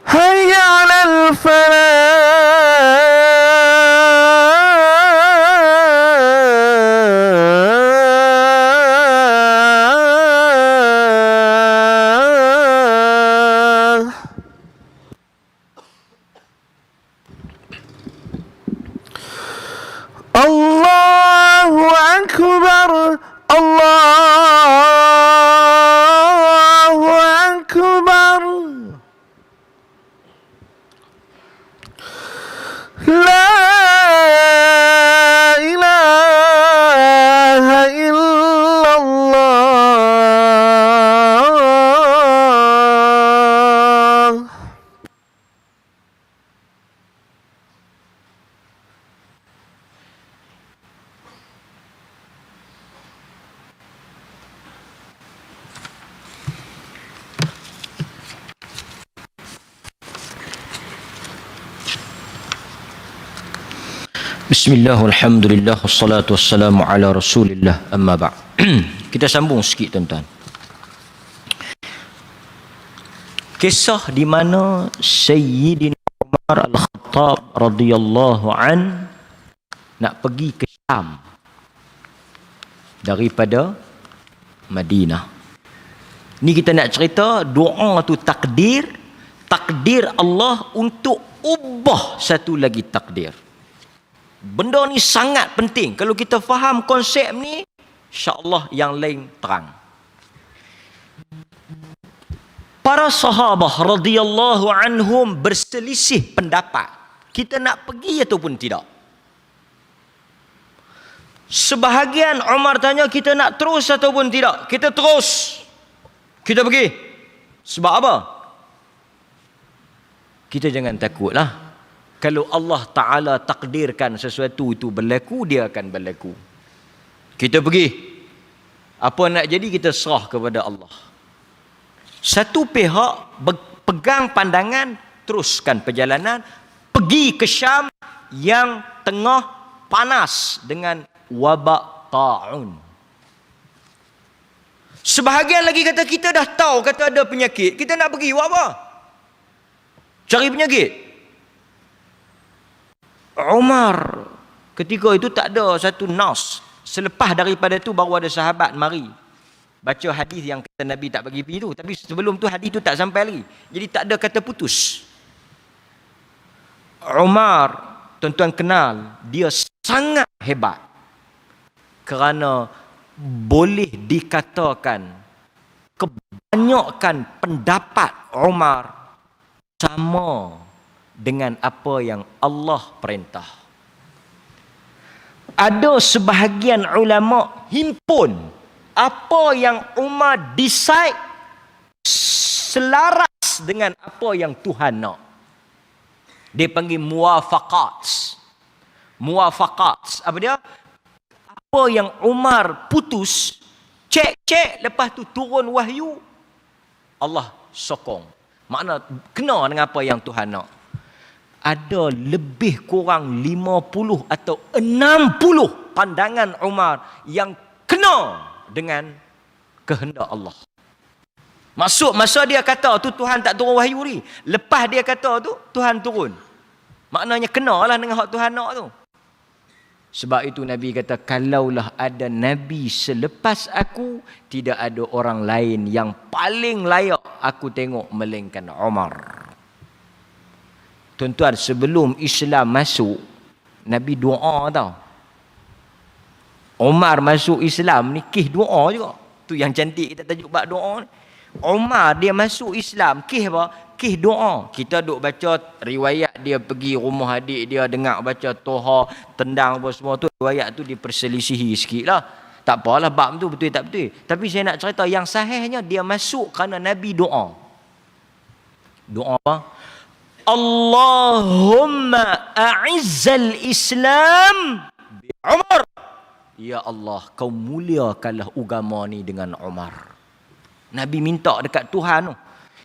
Speaker 2: حي على الفلاح الله أكبر الله أكبر لا إله إلا الله
Speaker 1: Bismillah, alhamdulillah, wassalatu wassalamu ala rasulillah, amma ba'. Kita sambung sikit tuan-tuan. Kisah di mana Sayyidina Umar Al-Khattab radhiyallahu an nak pergi ke Syam daripada Madinah. Ni kita nak cerita doa tu takdir Allah untuk ubah satu lagi takdir. Benda ni sangat penting. Kalau kita faham konsep ni, insya-Allah yang lain terang. Para sahabah radhiyallahu anhum berselisih pendapat. Kita nak pergi ataupun tidak. Sebahagian Umar tanya kita nak terus ataupun tidak. Kita terus. Kita pergi. Sebab apa? Kita jangan takutlah. Kalau Allah Ta'ala takdirkan sesuatu itu berlaku, dia akan berlaku. Kita pergi. Apa nak jadi, kita serah kepada Allah. Satu pihak pegang pandangan, teruskan perjalanan, pergi ke Syam yang tengah panas dengan wabak ta'un. Sebahagian lagi kata kita dah tahu kata ada penyakit, kita nak pergi buat apa? Cari penyakit. Umar ketika itu tak ada satu nas. Selepas daripada itu baru ada sahabat mari baca hadis yang kata Nabi tak bagi pergi tu. Tapi sebelum tu hadis tu tak sampai lagi. Jadi tak ada kata putus. Umar, tuan-tuan kenal, dia sangat hebat. Kerana boleh dikatakan kebanyakan pendapat Umar sama dengan apa yang Allah perintah. Ada sebahagian ulama himpun apa yang Umar decide selaras dengan apa yang Tuhan nak. Dia panggil muwafaqat. Muwafaqat. Apa dia? Apa yang Umar putus, cek lepas tu turun wahyu, Allah sokong. Makna kena dengan apa yang Tuhan nak. Ada lebih kurang 50 atau 60 pandangan Umar yang kena dengan kehendak Allah. Maksud masa dia kata tu Tuhan tak turun wahyu ni. Lepas dia kata tu Tuhan turun. Maknanya kenalah dengan hak Tuhan nak tu. Sebab itu Nabi kata, kalaulah ada Nabi selepas aku, tidak ada orang lain yang paling layak aku tengok melainkan Umar. Tuan-tuan, sebelum Islam masuk, Nabi doa tau. Umar masuk Islam ni kih doa juga. Tu yang cantik kita tajuk bab doa ni. Umar dia masuk Islam kih apa? Kih doa. Kita duk baca riwayat dia pergi rumah adik dia dengar baca Toha, tendang apa semua tu, riwayat tu diperselisihi sikitlah. Tak apalah bab tu betul tak betul. Tapi saya nak cerita yang sahihnya dia masuk kerana Nabi doa. Doa apa? Allahumma a'izzal Islam bi Umar Ya Allah, kau muliakanlah agama ni dengan Umar. Nabi minta dekat Tuhan tu.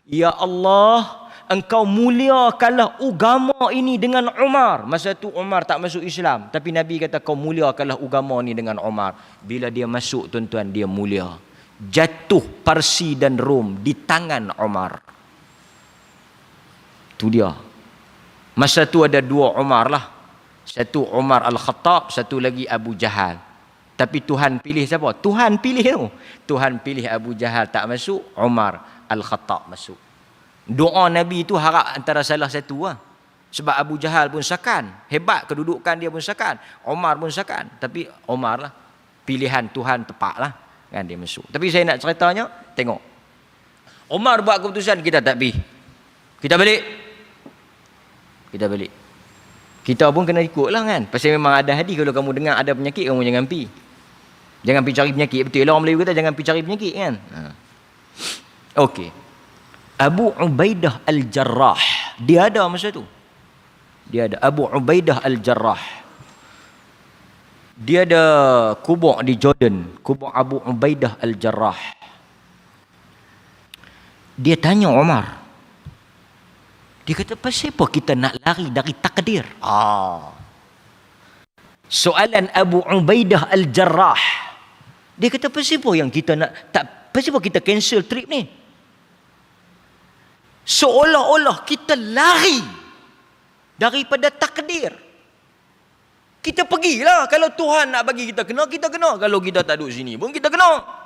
Speaker 1: Ya Allah, engkau muliakanlah agama ini dengan Umar. Masa tu Umar tak masuk Islam. Tapi Nabi kata kau muliakanlah agama ni dengan Umar. Bila dia masuk, tuan-tuan, dia mulia. Jatuh Parsi dan Rom di tangan Umar. Tu dia. Masa tu ada dua Umar lah. Satu Umar Al-Khattab, satu lagi Abu Jahal. Tapi Tuhan pilih siapa? Tuhan pilih tu. Tuhan pilih Abu Jahal tak masuk, Umar Al-Khattab masuk. Doa Nabi tu harap antara salah satu lah. Sebab Abu Jahal pun sakan. Hebat kedudukan dia pun sakan. Umar pun sakan. Tapi Umar lah. Pilihan Tuhan tepat lah. Kan dia masuk. Tapi saya nak ceritanya, tengok. Umar buat keputusan, kita tak pergi. Kita balik. Kita balik. Kita pun kena ikut lah kan. Pasal memang ada hadis, kalau kamu dengar ada penyakit, kamu jangan pergi. Jangan pergi cari penyakit. Betul lah orang Melayu kata jangan pergi cari penyakit kan. Okey. Abu Ubaidah Al-Jarrah. Dia ada masa tu. Dia ada. Abu Ubaidah Al-Jarrah. Dia ada kubur di Jordan. Kubur Abu Ubaidah Al-Jarrah. Dia tanya Umar. Dia kata, pasal apa kita nak lari dari takdir? Soalan Abu Ubaidah Al-Jarrah. Dia kata, pasal apa yang kita nak, pasal apa kita cancel trip ni? Seolah-olah kita lari daripada takdir. Kita pergilah. Kalau Tuhan nak bagi kita kena, kita kena. Kalau kita tak duduk sini pun kita kena.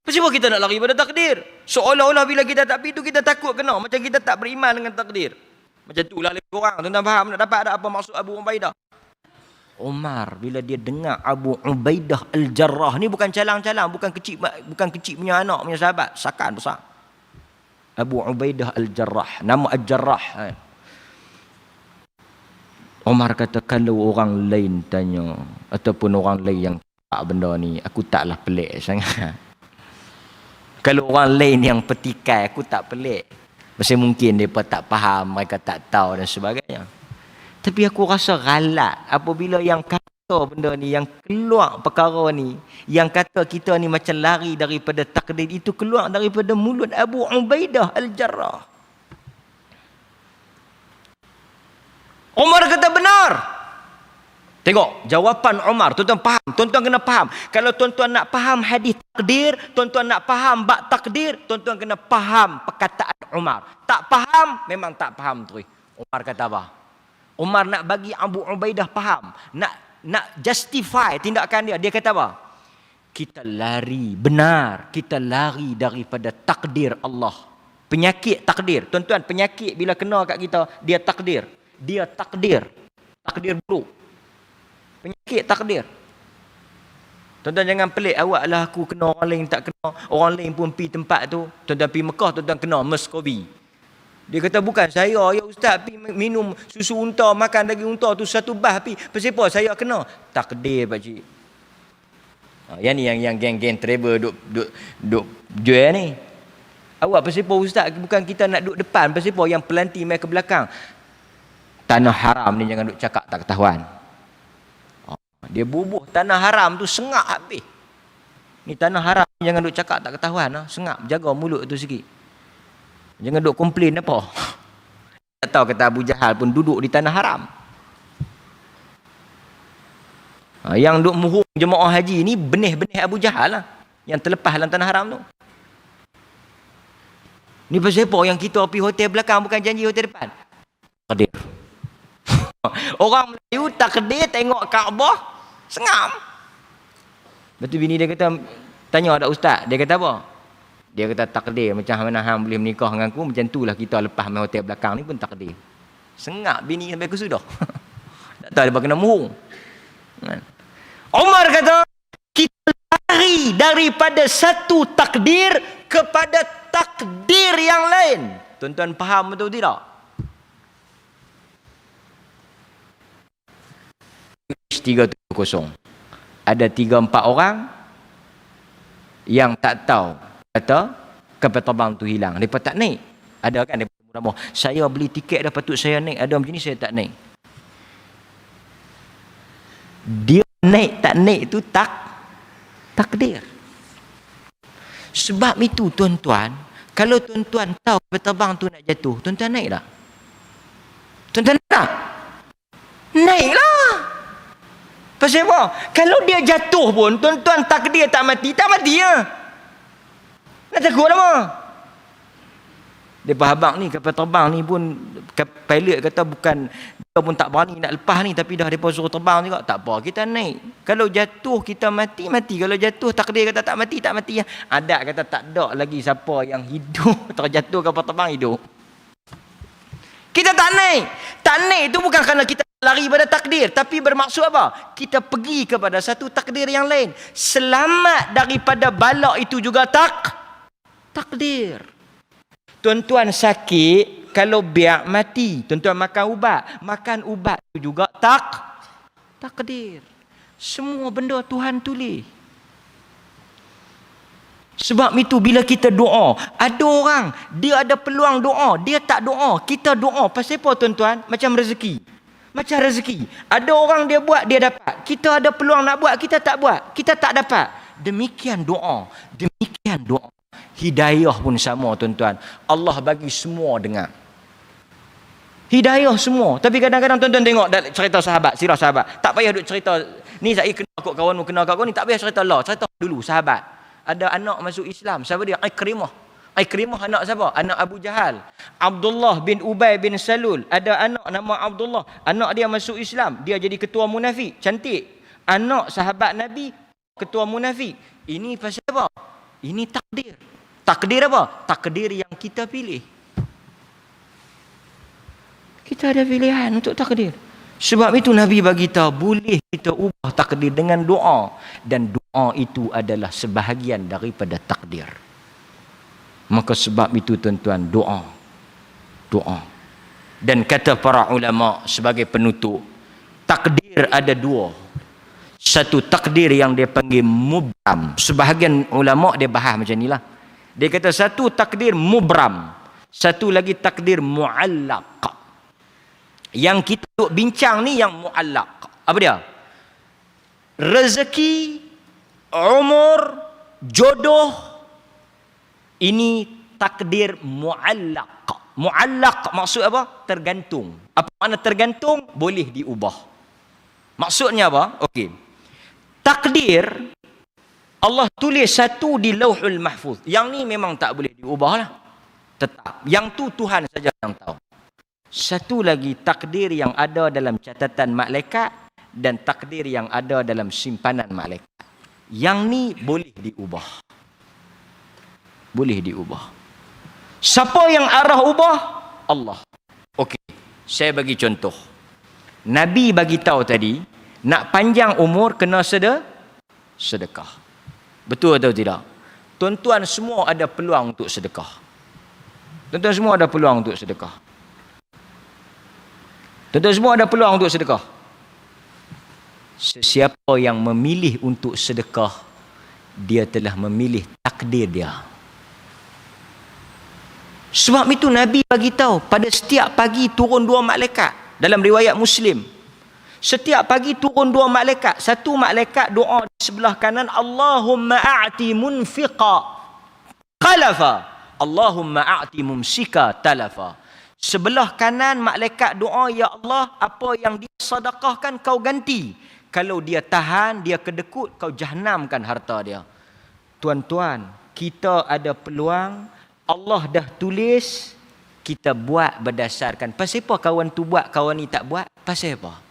Speaker 1: Pasal apa kita nak lari pada takdir? Seolah-olah bila kita tak pergi tu kita takut kena. Macam kita tak beriman dengan takdir. Macam tu lah lebih kurang. Tuan-tuan faham nak dapat ada apa maksud Abu Ubaidah? Umar bila dia dengar Abu Ubaidah Al-Jarrah ni bukan calang-calang, bukan kecil punya anak punya sahabat, sakan besar. Abu Ubaidah Al-Jarrah, nama Al-Jarrah. Umar kata kalau orang lain tanya ataupun orang lain yang tak benda ni, aku taklah pelik sangat. Kalau orang lain yang petikai, aku tak pelik. Masih mungkin mereka tak faham, mereka tak tahu dan sebagainya. Tapi aku rasa galak apabila yang kata benda ni, yang keluar perkara ni, yang kata kita ni macam lari daripada takdir, itu keluar daripada mulut Abu Ubaidah Al-Jarrah. Umar kata benar. Tengok jawapan Umar. Tuan-tuan faham? Tuan-tuan kena faham. Kalau tuan-tuan nak faham hadis takdir, tuan-tuan nak faham bab takdir, tuan-tuan kena faham perkataan Umar. Tak faham, memang tak faham tu. Umar kata apa? Umar nak bagi Abu Ubaidah faham, nak justify tindakan dia. Dia kata apa? Kita lari, benar, kita lari daripada takdir Allah. Penyakit takdir. Tuan-tuan, penyakit bila kena kat kita, dia takdir. Dia takdir. Takdir buruk. Penyakit takdir. Tuan-tuan jangan pelik, awak lah aku kena, orang lain tak kena. Orang lain pun pergi tempat tu. Tuan-tuan pergi Mekah, tuan-tuan kena MERS-CoV. Dia kata bukan saya, ya ustaz pergi minum susu unta, makan daging unta tu satu bah pergi. Pasal apa saya kena? Takdir pak cik. Yang ni yang geng-geng travel duk jual ni. Awak pasal apa ustaz, bukan kita nak duduk depan, pasal apa yang pelanti mai ke belakang? Tanah haram ni jangan duk cakap tak ketahuan. Dia bubuh tanah haram tu sengak habis. Ni tanah haram jangan duk cakap tak ketahuan, sengap, jaga mulut tu sikit. Jangan duk komplain apa. Tak tahu kata Abu Jahal pun duduk di tanah haram. Yang duk muhung jemaah haji ni benih-benih Abu Jahal lah, yang terlepas dalam tanah haram tu. Ni pasal apa yang kita pergi hotel belakang bukan janji hotel depan? Takdir. Orang Melayu takdir tengok Kaabah sengam. Betul bini dia kata, tanya ada ustaz, dia kata apa? Dia kata takdir, macam mana hang boleh menikah dengan aku, macam itulah kita lepas main hotel belakang ni pun takdir. Sengak bini sampai ke sudah. Tak tahu dia kena muhung. Umar kata, kita lari daripada satu takdir kepada takdir yang lain. Tuan-tuan faham betul tidak? 370. Ada 3-4 orang yang tak tahu kata kapal terbang tu hilang. Mereka tak naik. Ada kan mereka murah-murah. Saya beli tiket dah patut saya naik. Ada macam ni saya tak naik. Dia naik tak naik tu takdir. Sebab itu tuan-tuan, kalau tuan-tuan tahu kapal terbang tu nak jatuh, tuan-tuan naik tak? Tuan-tuan naik tak? Naiklah. Pasal apa? Kalau dia jatuh pun, tuan-tuan takdir tak mati ya. Nak takut apa? Depa habang ni kapal terbang ni pun pilot kata bukan dia pun tak berani nak lepas ni, tapi dah depa suruh terbang juga. Tak apa, kita naik. Kalau jatuh kita mati. Kalau jatuh takdir kata tak mati ya. Adat kata tak ada lagi siapa yang hidup terjatuh kapal terbang hidup. Kita tak naik. Tak naik itu bukan kerana kita lari pada takdir, tapi bermaksud apa? Kita pergi kepada satu takdir yang lain. Selamat daripada bala itu juga takdir. Tuan-tuan sakit, kalau biak mati. Tuan-tuan makan ubat itu juga takdir. Semua benda Tuhan tulis. Sebab itu bila kita doa, ada orang dia ada peluang doa, dia tak doa, kita doa. Pasal apa tuan-tuan? Macam rezeki. Ada orang dia buat, dia dapat. Kita ada peluang nak buat, kita tak buat, kita tak dapat. Demikian doa. Hidayah pun sama tuan-tuan. Allah bagi semua dengar. Hidayah semua. Tapi kadang-kadang tuan-tuan tengok cerita sahabat, sirah sahabat. Tak payah duk cerita ni saya kena kot kawan kena kat kau ni, tak payah cerita lah. Cerita dulu sahabat. Ada anak masuk Islam. Siapa dia? Ikrimah anak siapa? Anak Abu Jahal. Abdullah bin Ubay bin Salul. Ada anak nama Abdullah. Anak dia masuk Islam. Dia jadi ketua munafik. Cantik. Anak sahabat Nabi, ketua munafik. Ini pasal apa? Ini takdir. Takdir apa? Takdir yang kita pilih. Kita ada pilihan untuk takdir. Sebab itu Nabi bagi tahu boleh kita ubah takdir dengan doa, dan doa itu adalah sebahagian daripada takdir. Maka sebab itu tuan-tuan, doa. Dan kata para ulama sebagai penutup, takdir ada dua. Satu takdir yang dia panggil mubram. Sebahagian ulama dia bahas macam inilah. Dia kata satu takdir mubram, satu lagi takdir muallaq. Yang kita duk bincang ni yang muallaq. Apa dia? Rezeki, umur, jodoh, ini takdir muallaq. Muallaq maksud apa? Tergantung. Apa makna tergantung? Boleh diubah. Maksudnya apa? Okey. Takdir Allah tulis satu di Lauhul Mahfuz. Yang ni memang tak boleh diubahlah. Tetap. Yang tu Tuhan saja yang tahu. Satu lagi takdir yang ada dalam catatan malaikat dan takdir yang ada dalam simpanan malaikat. Yang ni boleh diubah. Boleh diubah. Siapa yang arah ubah? Allah. Okey. Saya bagi contoh. Nabi bagi tahu tadi, nak panjang umur kena sedekah. Betul atau tidak? Tuan-tuan semua ada peluang untuk sedekah. Tuan-tuan semua ada peluang untuk sedekah. Tuan-tuan semua ada peluang untuk sedekah. Sesiapa yang memilih untuk sedekah, dia telah memilih takdir dia. Sebab itu Nabi bagi tahu pada setiap pagi turun 2 malaikat. Dalam riwayat Muslim, setiap pagi turun 2 malaikat. Satu malaikat doa di sebelah kanan, Allahumma a'ti munfiqa khalafa, Allahumma a'ti mumsika talafa. Sebelah kanan malaikat doa, ya Allah, apa yang dia sedekahkan kau ganti. Kalau dia tahan, dia kedekut, kau jahanamkan harta dia. Tuan-tuan, kita ada peluang. Allah dah tulis, kita buat berdasarkan. Pasal apa kawan tu buat, kawan ni tak buat? Pasal apa?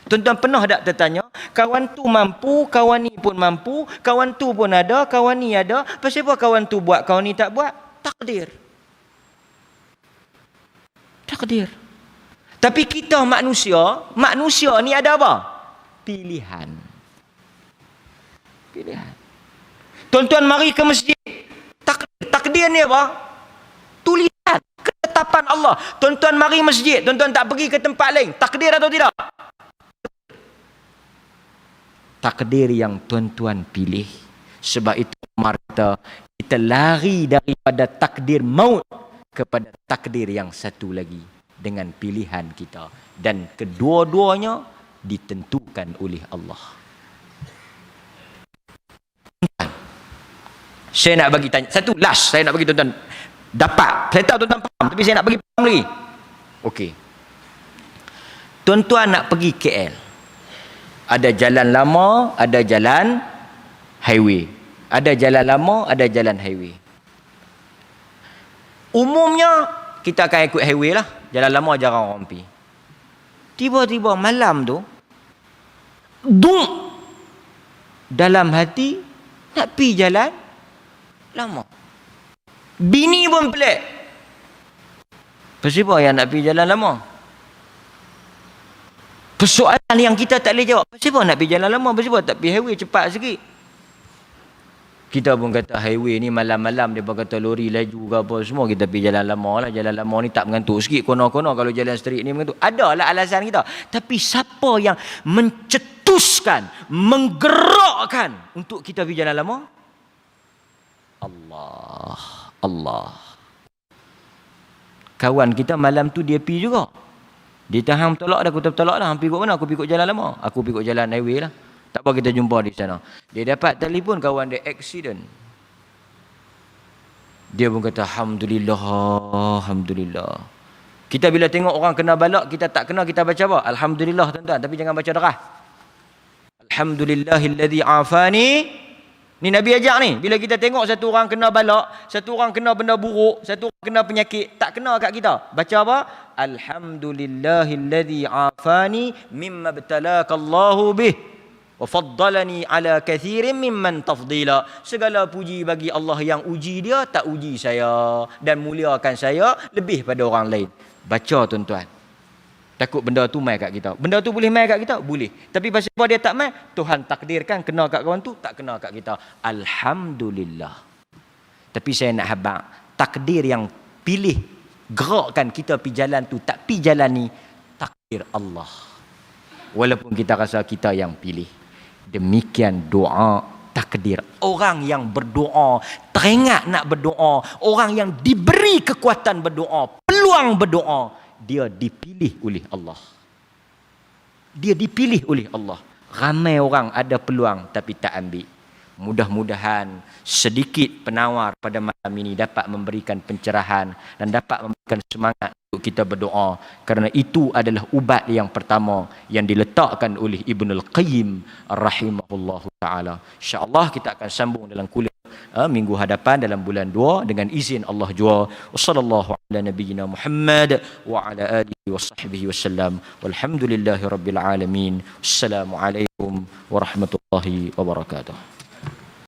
Speaker 1: Tuan-tuan pernah tak tertanya, kawan tu mampu, kawan ni pun mampu, kawan tu pun ada, kawan ni ada. Pasal apa kawan tu buat, kawan ni tak buat? Takdir. Tapi kita manusia ni ada apa? Pilihan. Tuan-tuan mari ke masjid. Takdir ni apa? Tulisan, ketetapan Allah. Tuan-tuan mari masjid, tuan-tuan tak pergi ke tempat lain. Takdir atau tidak? Takdir yang tuan-tuan pilih. Sebab itu Umar kata, kita lari daripada takdir maut kepada takdir yang satu lagi dengan pilihan kita, dan kedua-duanya ditentukan oleh Allah. Saya nak bagi tanya satu last, saya nak bagi tuan-tuan dapat. Saya tahu tuan-tuan faham, tapi saya nak bagi faham lagi. Okey. Tuan-tuan nak pergi KL. Ada jalan lama, ada jalan highway. Ada jalan lama, ada jalan highway. Umumnya kita akan ikut highway lah. Jalan lama jarang orang pergi. Tiba-tiba malam tu dung dalam hati nak pergi jalan lama. Bini pun pelik. Pasal apa yang nak pergi jalan lama? Persoalan yang kita tak boleh jawab. Pasal apa nak pergi jalan lama? Pasal apa tak pergi highway cepat sikit? Kita pun kata highway ni malam-malam dia kata lori laju ke apa semua, kita pergi jalan lama lah. Jalan lama ni tak mengantuk sikit, kono-kono. Kalau jalan straight ni mengantuk. Adalah alasan kita. Tapi siapa yang mencetuskan, menggerakkan untuk kita pergi jalan lama? Allah. Kawan kita malam tu dia pergi juga. Dia tahan bertolak dah, aku tak bertolak dah. Hampir ikut mana? Aku pergi ikut jalan lama. Aku pergi ikut jalan highway lah. Tak apa, kita jumpa di sana. Dia dapat telefon kawan dia accident. Dia pun kata Alhamdulillah. Kita bila tengok orang kena balak, kita tak kena, kita baca apa? Alhamdulillah tuan-tuan. Tapi jangan baca darah. Alhamdulillahilladzi afani. Ni Nabi ajak ni. Bila kita tengok satu orang kena balak, satu orang kena benda buruk, satu orang kena penyakit, tak kena kat kita. Baca apa? Alhamdulillahilladzi afani mimma btalakallahu bih wa faddalani ala kathirin mimman tafdila. Segala puji bagi Allah yang uji dia, tak uji saya, dan muliakan saya lebih pada orang lain. Baca tuan-tuan. Takut benda tu mai kat kita. Benda tu boleh mai kat kita? Boleh. Tapi pasal apa dia tak mai? Tuhan takdirkan kena kat kawan tu, tak kena kat kita. Alhamdulillah. Tapi saya nak habaq, takdir yang pilih gerakkan kita pergi jalan tu, tak pergi jalan ni, takdir Allah. Walaupun kita rasa kita yang pilih. Demikian doa takdir. Orang yang berdoa, teringat nak berdoa, orang yang diberi kekuatan berdoa, peluang berdoa, dia dipilih oleh Allah. Dia dipilih oleh Allah. Ramai orang ada peluang tapi tak ambil. Mudah-mudahan sedikit penawar pada malam ini dapat memberikan pencerahan dan dapat memberikan semangat untuk kita berdoa. Kerana itu adalah ubat yang pertama yang diletakkan oleh Ibnul Qayyim rahimahullahu ta'ala. InsyaAllah kita akan sambung dalam kuliah minggu hadapan dalam bulan 2 dengan izin Allah jua. Wassallallahu ala nabiyyina Muhammad wa ala alihi wa sahbihi wasallam. Walhamdulillahi rabbil alamin. Wassalamualaikum warahmatullahi wabarakatuh.